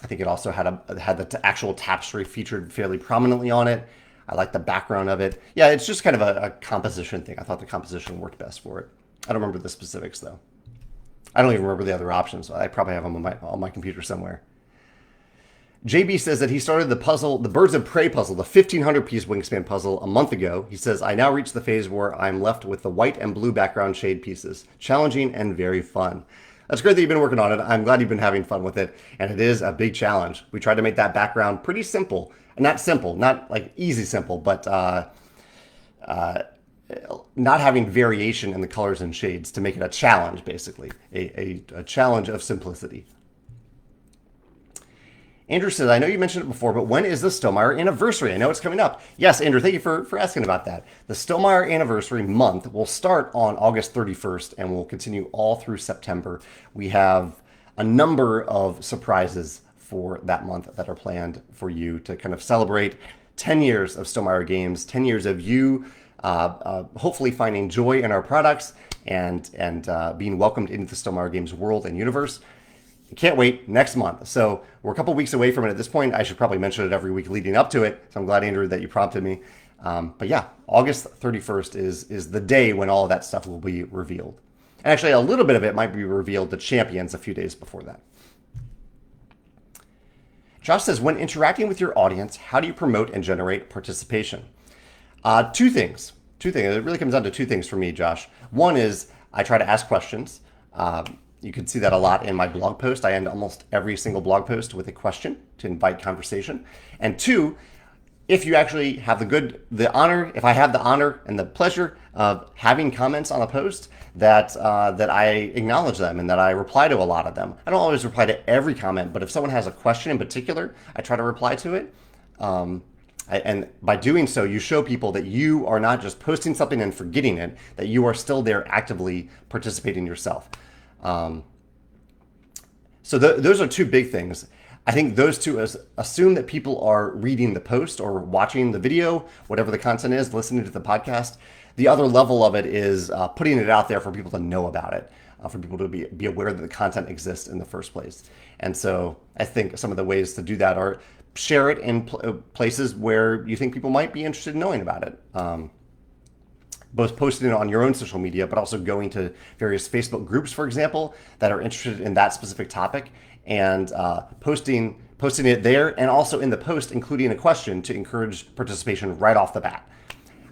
I think it also had the actual tapestry featured fairly prominently on it. I like the background of it. Yeah, it's just kind of a composition thing. I thought the composition worked best for it. I don't remember the specifics though. I don't even remember the other options. I probably have them on my computer somewhere. JB says that he started the Birds of Prey puzzle, the 1,500 piece Wingspan puzzle, a month ago. He says, I now reach the phase where I'm left with the white and blue background shade pieces. Challenging and very fun. That's great that you've been working on it. I'm glad you've been having fun with it. And it is a big challenge. We tried to make that background pretty simple. Not simple, not like easy simple, but not having variation in the colors and shades to make it a challenge, basically. A challenge of simplicity. Andrew says, I know you mentioned it before, but when is the Stonemaier anniversary? I know it's coming up. Yes, Andrew, thank you for asking about that. The Stonemaier anniversary month will start on August 31st and will continue all through September. We have a number of surprises for that month that are planned for you to kind of celebrate 10 years of Stonemaier Games, 10 years of you hopefully finding joy in our products and being welcomed into the Stonemaier Games world and universe. Can't wait, next month. So we're a couple weeks away from it at this point. I should probably mention it every week leading up to it. So I'm glad, Andrew, that you prompted me. But yeah, August 31st is the day when all of that stuff will be revealed. And actually, a little bit of it might be revealed to champions a few days before that. Josh says, when interacting with your audience, how do you promote and generate participation? Two things. It really comes down to two things for me, Josh. One is I try to ask questions. You can see that a lot in my blog post. I end almost every single blog post with a question to invite conversation. And two, if you actually have if I have the honor and the pleasure of having comments on a post, that I acknowledge them and that I reply to a lot of them. I don't always reply to every comment, but if someone has a question in particular, I try to reply to it. And by doing so, you show people that you are not just posting something and forgetting it, that you are still there actively participating yourself. So those are two big things. I think those two assume that people are reading the post or watching the video, whatever the content is, listening to the podcast. The other level of it is putting it out there for people to know about it, for people to be aware that the content exists in the first place. And so I think some of the ways to do that are share it in places where you think people might be interested in knowing about it. Both posting it on your own social media, but also going to various Facebook groups, for example, that are interested in that specific topic, and posting it there, and also in the post including a question to encourage participation right off the bat.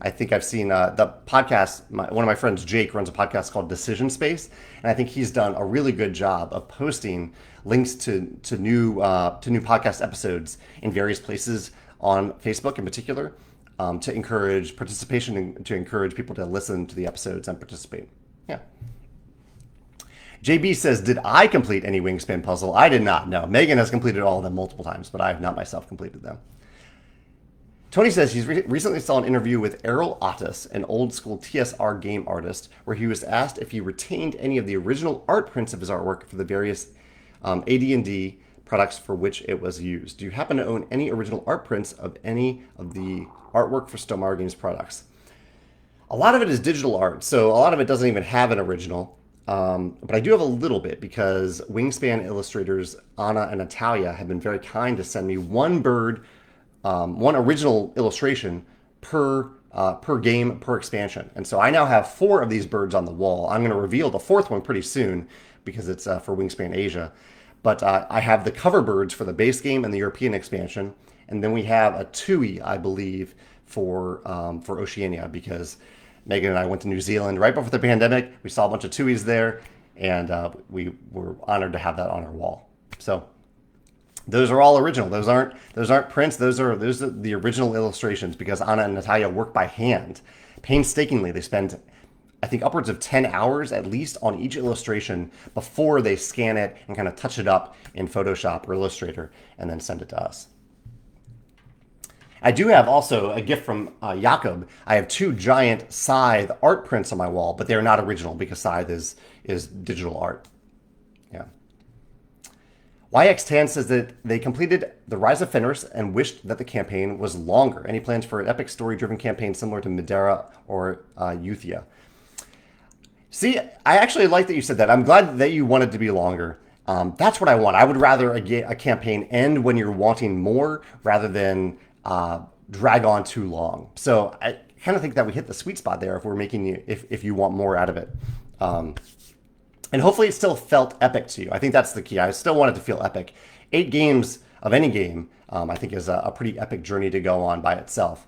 I think I've seen the podcast. One of my friends, Jake, runs a podcast called Decision Space, and I think he's done a really good job of posting links to new podcast episodes in various places on Facebook in particular. To encourage participation and to encourage people to listen to the episodes and participate. Yeah. JB says, did I complete any Wingspan puzzle? I did not. No, Megan has completed all of them multiple times, but I have not myself completed them. Tony says he's recently saw an interview with Errol Ottis, an old school TSR game artist, where he was asked if he retained any of the original art prints of his artwork for the various AD&D products for which it was used. Do you happen to own any original art prints of any of the artwork for Stonemaier Games products? A lot of it is digital art, so a lot of it doesn't even have an original. But I do have a little bit because Wingspan illustrators Anna and Natalia have been very kind to send me one original illustration per game, per expansion. And so I now have 4 of these birds on the wall. I'm going to reveal the 4th one pretty soon because it's for Wingspan Asia. But I have the cover birds for the base game and the European expansion. And then we have a Tui, I believe, for Oceania, because Megan and I went to New Zealand right before the pandemic. We saw a bunch of Tuis there, and we were honored to have that on our wall. So those are all original. Those aren't prints. Those are the original illustrations, because Anna and Natalia work by hand, painstakingly. They spend, I think, upwards of 10 hours at least on each illustration before they scan it and kind of touch it up in Photoshop or Illustrator and then send it to us. I do have also a gift from Jakob. I have 2 giant Scythe art prints on my wall, but they're not original because Scythe is digital art. Yeah. YX10 says that they completed the Rise of Fenris and wished that the campaign was longer. Any plans for an epic story-driven campaign similar to Midera or Euthia? See, I actually like that you said that. I'm glad that you wanted to be longer. That's what I want. I would rather a campaign end when you're wanting more rather than drag on too long. So I kind of think that we hit the sweet spot there if we're making you if you want more out of it. And hopefully it still felt epic to you. I think that's the key. I still want it to feel epic. 8 games of any game, I think, is a pretty epic journey to go on by itself.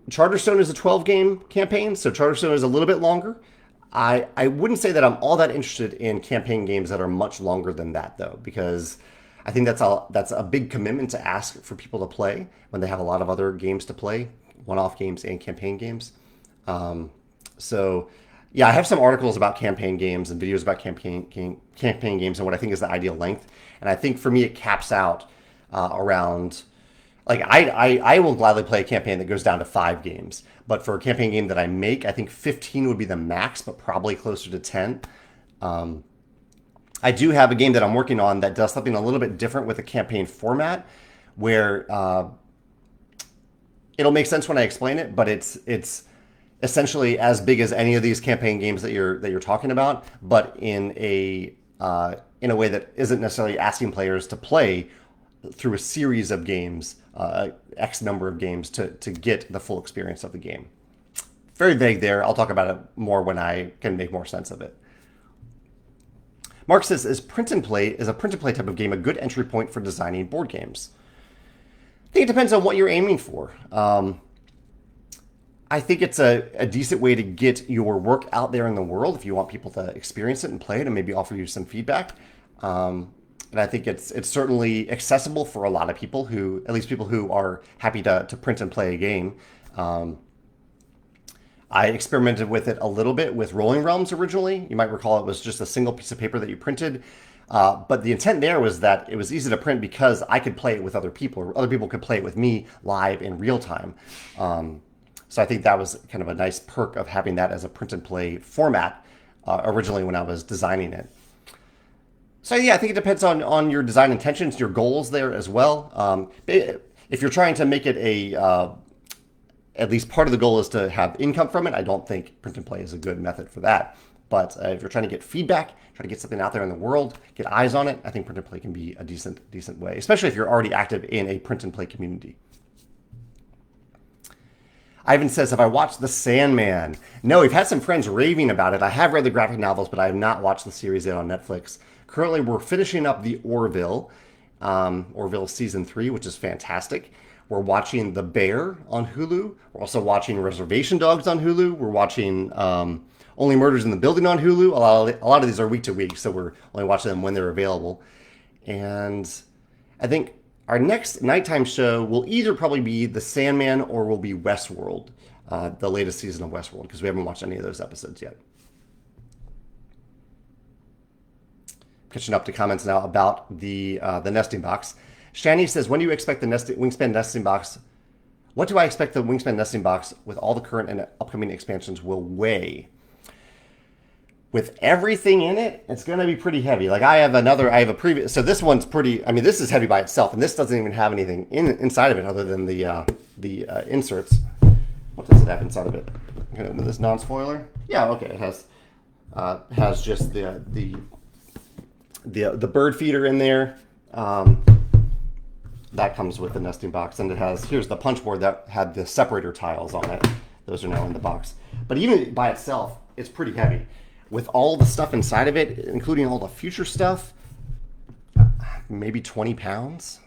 Charterstone is a 12-game campaign, so Charterstone is a little bit longer. I wouldn't say that I'm all that interested in campaign games that are much longer than that, though, because I think that's a big commitment to ask for people to play when they have a lot of other games to play, one-off games and campaign games. So, yeah, I have some articles about campaign games and videos about campaign games and what I think is the ideal length. And I think for me, it caps out around... Like, I will gladly play a campaign that goes down to 5 games. But for a campaign game that I make, I think 15 would be the max, but probably closer to 10. I do have a game that I'm working on that does something a little bit different with a campaign format, where it'll make sense when I explain it, but it's essentially as big as any of these campaign games that you're talking about, but in a way that isn't necessarily asking players to play through a series of games, X number of games to get the full experience of the game. Very vague there. I'll talk about it more when I can make more sense of it. Mark says, is a print and play type of game a good entry point for designing board games? I think it depends on what you're aiming for. I think it's a decent way to get your work out there in the world if you want people to experience it and play it and maybe offer you some feedback. And I think it's certainly accessible for a lot of people who, at least people who are happy to print and play a game. I experimented with it a little bit with Rolling Realms originally. You might recall it was just a single piece of paper that you printed. But the intent there was that it was easy to print because I could play it with other people, or other people could play it with me live in real time. So I think that was kind of a nice perk of having that as a print and play format originally when I was designing it. So yeah, I think it depends on your design intentions, your goals there as well. If you're trying to make it at least part of the goal is to have income from it, I don't think print and play is a good method for that. But if you're trying to get feedback, try to get something out there in the world, get eyes on it, I think print and play can be a decent way, especially if you're already active in a print and play community. Ivan says, have I watched The Sandman? No, we've had some friends raving about it. I have read the graphic novels, but I have not watched the series yet on Netflix. Currently, we're finishing up the Orville Season 3, which is fantastic. We're watching The Bear on Hulu. We're also watching Reservation Dogs on Hulu. We're watching Only Murders in the Building on Hulu. A lot of these are week to week, so we're only watching them when they're available. And I think our next nighttime show will either probably be The Sandman or will be Westworld, the latest season of Westworld, because we haven't watched any of those episodes yet. Catching up to comments now about the nesting box. Shani says, when do you expect the Wingspan nesting box? What do I expect the Wingspan nesting box with all the current and upcoming expansions will weigh? With everything in it, it's going to be pretty heavy. Like I have a previous, so this one's pretty, I mean, this is heavy by itself, and this doesn't even have anything inside of it other than the inserts. What does it have inside of it? I'm going to open this non-spoiler. Yeah, okay, it has just the bird feeder in there. That comes with the nesting box, and it has, here's the punch board that had the separator tiles on it. Those are now in the box. But even by itself, it's pretty heavy. With all the stuff inside of it, including all the future stuff, maybe 20 pounds.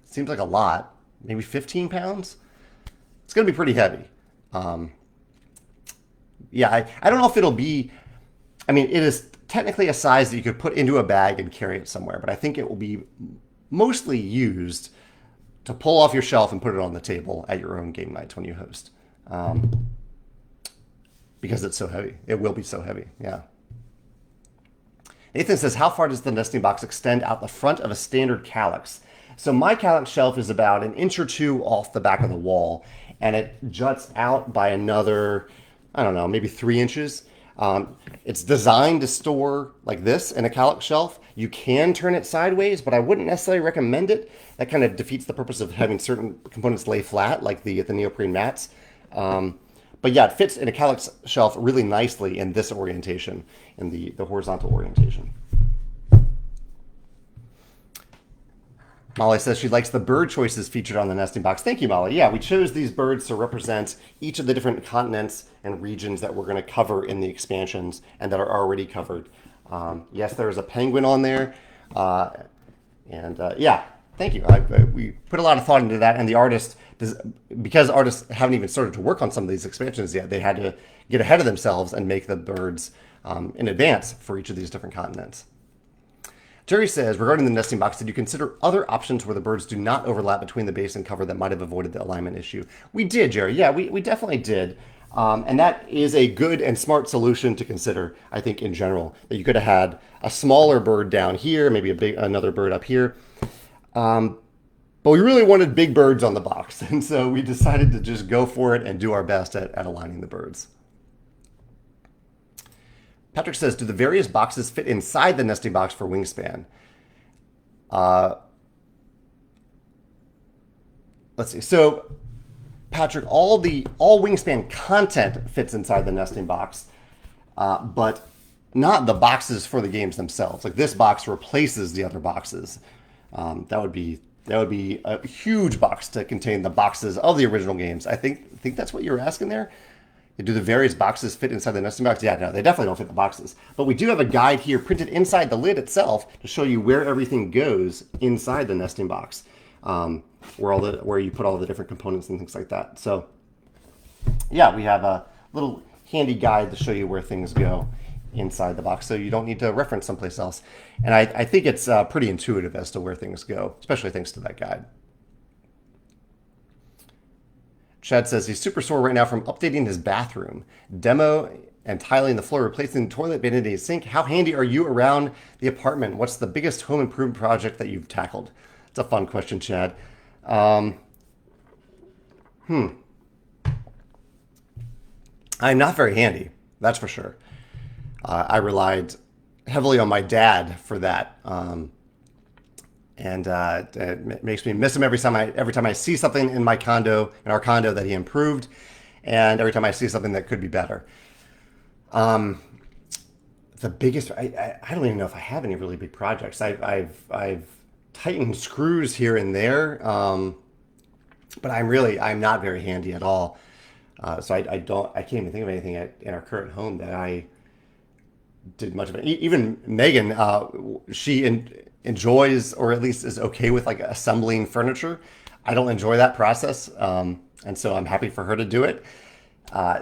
Seems like a lot. Maybe 15 pounds. It's going to be pretty heavy. Yeah, I don't know if it'll be, I mean, it is technically a size that you could put into a bag and carry it somewhere, but I think it will be mostly used to pull off your shelf and put it on the table at your own game nights when you host. Because it's so heavy. It will be so heavy, yeah. Nathan says, how far does the nesting box extend out the front of a standard Kallax? So my Kallax shelf is about 1 inch or 2 off the back of the wall, and it juts out by another, I don't know, maybe 3 inches. It's designed to store like this in a Kallax shelf. You can turn it sideways, but I wouldn't necessarily recommend it. That kind of defeats the purpose of having certain components lay flat, like the neoprene mats. But yeah, it fits in a Kallax shelf really nicely in this orientation, in the horizontal orientation. Molly says she likes the bird choices featured on the nesting box. Thank you, Molly. Yeah, we chose these birds to represent each of the different continents and regions that we're going to cover in the expansions and that are already covered. Yes, there's a penguin on there. Yeah, thank you. We put a lot of thought into that, and the artist, because artists haven't even started to work on some of these expansions yet, they had to get ahead of themselves and make the birds in advance for each of these different continents. Jerry says, regarding the nesting box, did you consider other options where the birds do not overlap between the base and cover that might have avoided the alignment issue? We did, Jerry. Yeah, we definitely did. And that is a good and smart solution to consider, I think, in general. That you could have had a smaller bird down here, maybe another bird up here. But we really wanted big birds on the box. And so we decided to just go for it and do our best at aligning the birds. Patrick says, do the various boxes fit inside the nesting box for Wingspan? Let's see. So, Patrick, all Wingspan content fits inside the nesting box, but not the boxes for the games themselves. Like this box replaces the other boxes. That would be a huge box to contain the boxes of the original games. I think that's what you were asking there. Do the various boxes fit inside the nesting box? Yeah, no, they definitely don't fit the boxes. But we do have a guide here printed inside the lid itself to show you where everything goes inside the nesting box, where you put all the different components and things like that. So, yeah, we have a little handy guide to show you where things go inside the box, so you don't need to reference someplace else. And I think it's pretty intuitive as to where things go, especially thanks to that guide. Chad says he's super sore right now from updating his bathroom. Demo and tiling the floor, replacing the toilet, vanity sink. How handy are you around the apartment? What's the biggest home improvement project that you've tackled? It's a fun question, Chad. I'm not very handy, that's for sure. I relied heavily on my dad for that. And it makes me miss him every time I see something in our condo that he improved, and every time I see something that could be better. The biggest, I don't even know if I have any really big projects. I've tightened screws here and there, but I'm not very handy at all. So I can't even think of anything in our current home that I did much of it. Even Megan, she enjoys, or at least is okay with, like assembling furniture. I don't enjoy that process, and so I'm happy for her to do it.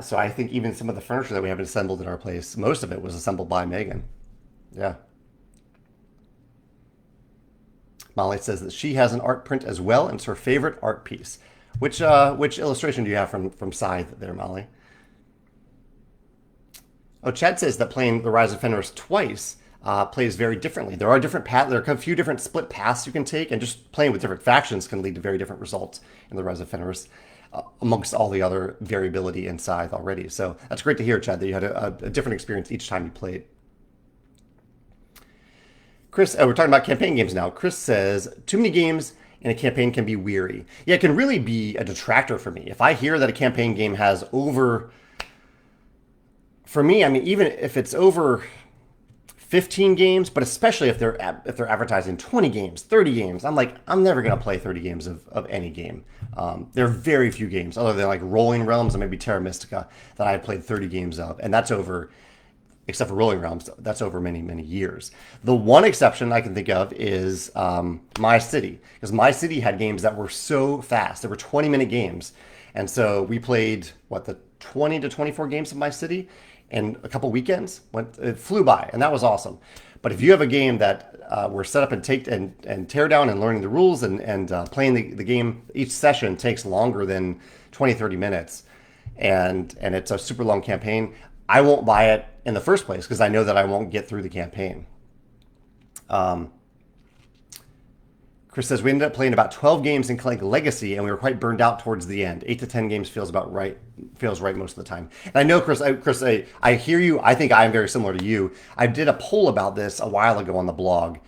So I think even some of the furniture that we have assembled in our place, most of it was assembled by Megan. Yeah. Molly says that she has an art print as well, and it's her favorite art piece. Which illustration do you have from Scythe there, Molly? Oh, Chad says that playing The Rise of Fenris twice plays very differently. There are different paths. There are a few different split paths you can take, and just playing with different factions can lead to very different results in The Rise of Fenris, amongst all the other variability in Scythe already. So that's great to hear, Chad, that you had a different experience each time you played. Chris, we're talking about campaign games now. Chris says, too many games in a campaign can be weary. Yeah, it can really be a detractor for me. If I hear that a campaign game has over, for me, I mean, even if it's over 15 games, but especially if they're advertising 20 games, 30 games, I'm like, I'm never going to play 30 games of any game. There are very few games, other than like Rolling Realms and maybe Terra Mystica, that I played 30 games of. And that's over, except for Rolling Realms, that's over many, many years. The one exception I can think of is My City, because My City had games that were so fast. They were 20-minute games. And so we played, the 20 to 24 games of My City in a couple weekends. It flew by, and that was awesome. But if you have a game that we're set up and tear down and learning the rules and playing the game, each session takes longer than 20, 30 minutes, and it's a super long campaign, I won't buy it in the first place because I know that I won't get through the campaign. Chris says, we ended up playing about 12 games in Clank Legacy, and we were quite burned out towards the end. 8 to 10 games feels right most of the time. And I know, Chris, I hear you. I think I'm very similar to you. I did a poll about this a while ago on the blog,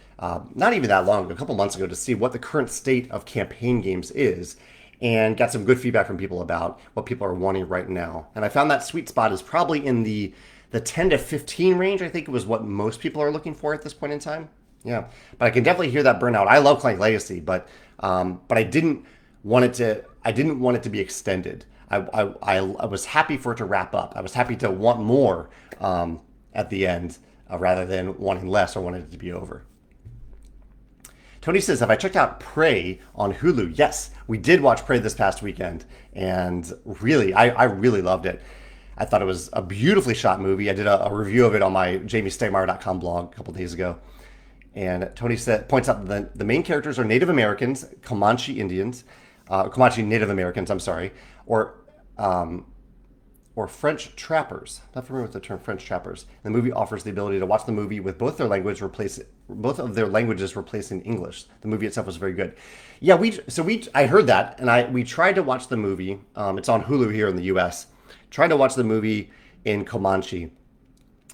not even that long ago, a couple months ago, to see what the current state of campaign games is, and got some good feedback from people about what people are wanting right now. And I found that sweet spot is probably in the 10 to 15 range. I think it was what most people are looking for at this point in time. Yeah, but I can definitely hear that burnout. I love Clank Legacy, but I didn't want it to. I didn't want it to be extended. I was happy for it to wrap up. I was happy to want more at the end rather than wanting less or wanting it to be over. Tony says, have I checked out Prey on Hulu? Yes, we did watch Prey this past weekend, and really, I really loved it. I thought it was a beautifully shot movie. I did a review of it on my jamiestegmeyer.com blog a couple days ago. And Tony points out that the main characters are Native Americans, Comanche Indians, Comanche Native Americans, I'm sorry, um, or French trappers. Not familiar with the term French trappers. The movie offers the ability to watch the movie with both both of their languages replacing English. The movie itself was very good. Yeah, I heard that, and we tried to watch the movie. It's on Hulu here in the U.S. Tried to watch the movie in Comanche,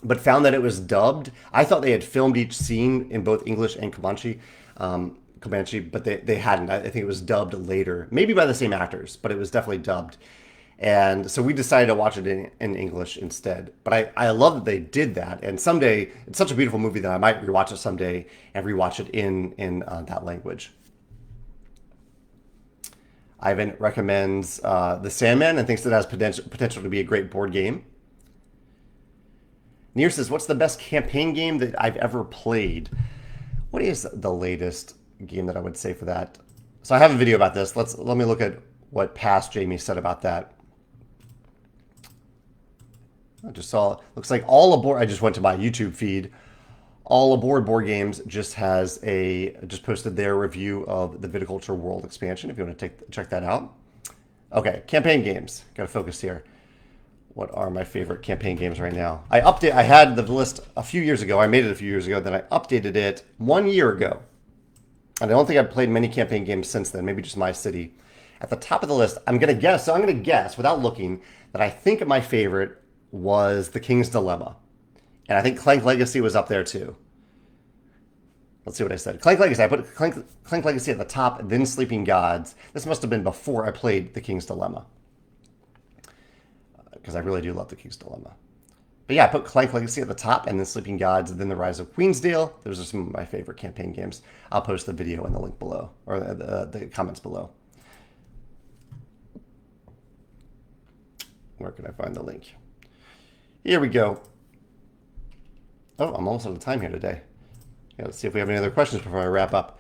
but found that it was dubbed. I thought they had filmed each scene in both English and Comanche, but they hadn't. I think it was dubbed later, maybe by the same actors, but it was definitely dubbed. And so we decided to watch it in English instead. But I love that they did that. And someday, it's such a beautiful movie that I might rewatch it someday and rewatch it in that language. Ivan recommends The Sandman and thinks it has potential to be a great board game. Near says, what's the best campaign game that I've ever played? What is the latest game that I would say for that? So I have a video about this. Let me look at what past Jamie said about that. I just saw, looks like All Aboard, I just went to my YouTube feed. All Aboard Board Games just posted their review of the Viticulture World expansion, if you want to check that out. Okay, campaign games. Got to focus here. What are my favorite campaign games right now? I had the list a few years ago. I made it a few years ago. Then I updated it 1 year ago. And I don't think I've played many campaign games since then. Maybe just My City. At the top of the list, I'm going to guess without looking that I think my favorite was The King's Dilemma. And I think Clank Legacy was up there too. Let's see what I said. Clank Legacy. I put Clank Legacy at the top, then Sleeping Gods. This must have been before I played The King's Dilemma, because I really do love The King's Dilemma. But yeah, I put Clank Legacy at the top, and then Sleeping Gods, and then The Rise of Queensdale. Those are some of my favorite campaign games. I'll post the video in the link below, or the comments below. Where can I find the link? Here we go. Oh, I'm almost out of time here today. Yeah, let's see if we have any other questions before I wrap up.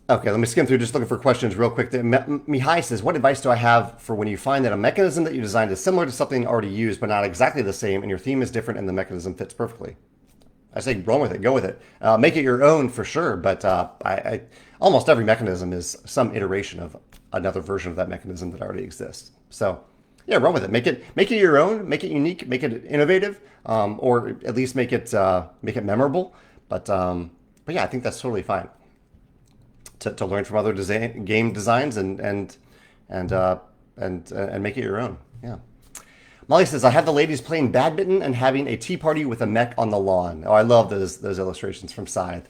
Okay, let me skim through just looking for questions real quick. Mihai says, what advice do I have for when you find that a mechanism that you designed is similar to something already used, but not exactly the same, and your theme is different and the mechanism fits perfectly? I say run with it, go with it. Make it your own for sure, but almost every mechanism is some iteration of another version of that mechanism that already exists. So yeah, run with it. Make it your own, make it unique, make it innovative, or at least make it memorable. But yeah, I think that's totally fine. To learn from other game designs and make it your own. Yeah. Molly says, I have the ladies playing badminton and having a tea party with a mech on the lawn. Oh, I love those illustrations from Scythe.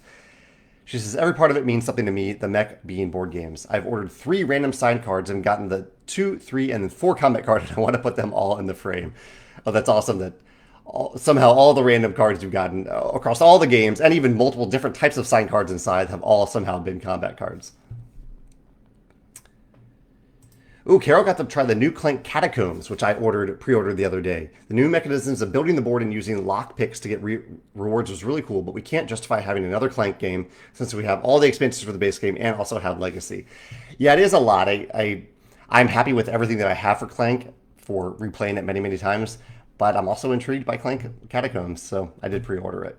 She says, every part of it means something to me, the mech being board games. I've ordered 3 random signed cards and gotten the 2, 3, and 4 combat cards, and I want to put them all in the frame. Oh, that's awesome that somehow all the random cards you've gotten across all the games, and even multiple different types of signed cards inside, have all somehow been combat cards. Ooh, Carol got to try the new Clank Catacombs, which I pre-ordered the other day. The new mechanisms of building the board and using lock picks to get rewards was really cool, but we can't justify having another Clank game since we have all the expansions for the base game and also have Legacy. Yeah, it is a lot. I'm happy with everything that I have for Clank, for replaying it many, many times, but I'm also intrigued by Clank Catacombs, so I did pre-order it.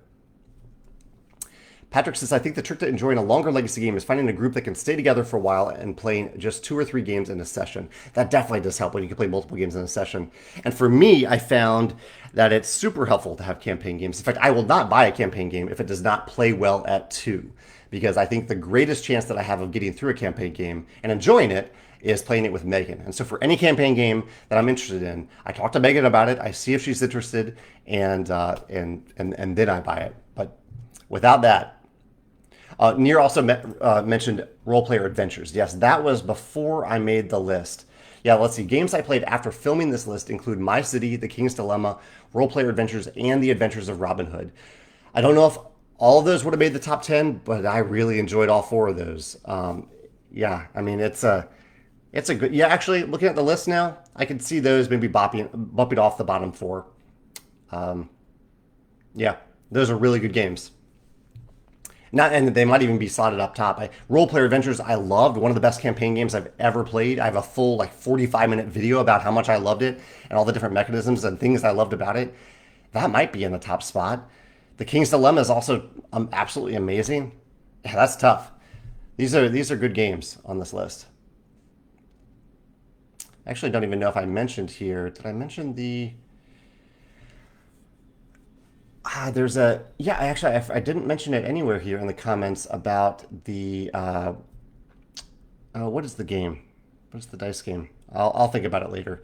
Patrick says, I think the trick to enjoying a longer Legacy game is finding a group that can stay together for a while and playing just 2 or 3 games in a session. That definitely does help when you can play multiple games in a session. And for me, I found that it's super helpful to have campaign games. In fact, I will not buy a campaign game if it does not play well at 2, because I think the greatest chance that I have of getting through a campaign game and enjoying it is playing it with Megan. And so for any campaign game that I'm interested in, I talk to Megan about it, I see if she's interested, and then I buy it. But without that, Near also mentioned Role Player Adventures. Yes, that was before I made the list. Yeah, let's see. Games I played after filming this list include My City, The King's Dilemma, Role Player Adventures, and The Adventures of Robin Hood. I don't know if All of those would have made the top 10, but I really enjoyed all four of those. Yeah, I mean, it's a good, yeah, actually, looking at the list now, I can see those maybe bumping off the bottom four. Yeah, those are really good games. Not, and they might even be slotted up top. Role Player Adventures, I loved. One of the best campaign games I've ever played. I have a full like 45-minute video about how much I loved it and all the different mechanisms and things I loved about it. That might be in the top spot. The King's Dilemma is also absolutely amazing. Yeah, that's tough. These are good games on this list. I actually don't even know if I mentioned here. Did I mention the? There's a yeah. I didn't mention it anywhere here in the comments about the what is the game? What is the dice game? I'll think about it later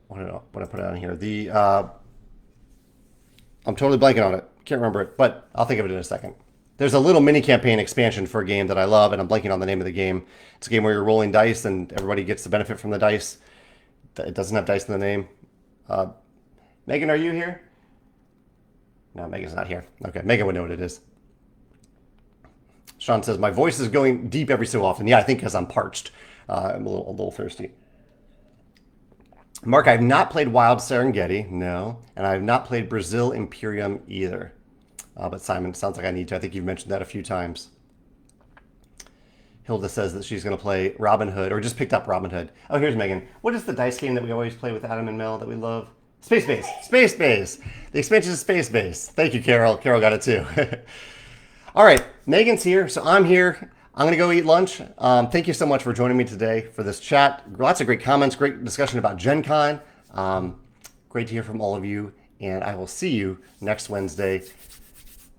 when I put it on here. The I'm totally blanking on it. Can't remember it, but I'll think of it in a second. There's a little mini campaign expansion for a game that I love, and I'm blanking on the name of the game. It's a game where you're rolling dice, and everybody gets the benefit from the dice. It doesn't have dice in the name. Megan, are you here? No, Megan's not here. Okay, Megan would know what it is. Sean says, my voice is going deep every so often. Yeah, I think because I'm parched. I'm a little thirsty. Mark, I have not played Wild Serengeti, no. And I have not played Brazil Imperium either. But Simon, sounds like I need to. I think you've mentioned that a few times. Hilda says that she's going to play Robin Hood, or just picked up Robin Hood. Oh, here's Megan. What is the dice game that we always play with Adam and Mel that we love? Space Base. Space Base. The expansion is Space Base. Thank you, Carol. Carol got it too. All right, Megan's here, so I'm here. I'm going to go eat lunch. Thank you so much for joining me today for this chat. Lots of great comments, great discussion about Gen Con. Great to hear from all of you, and I will see you next Wednesday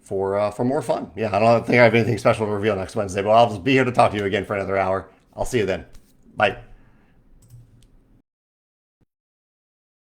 for more fun. Yeah, I don't think I have anything special to reveal next Wednesday, but I'll just be here to talk to you again for another hour. I'll see you then. Bye.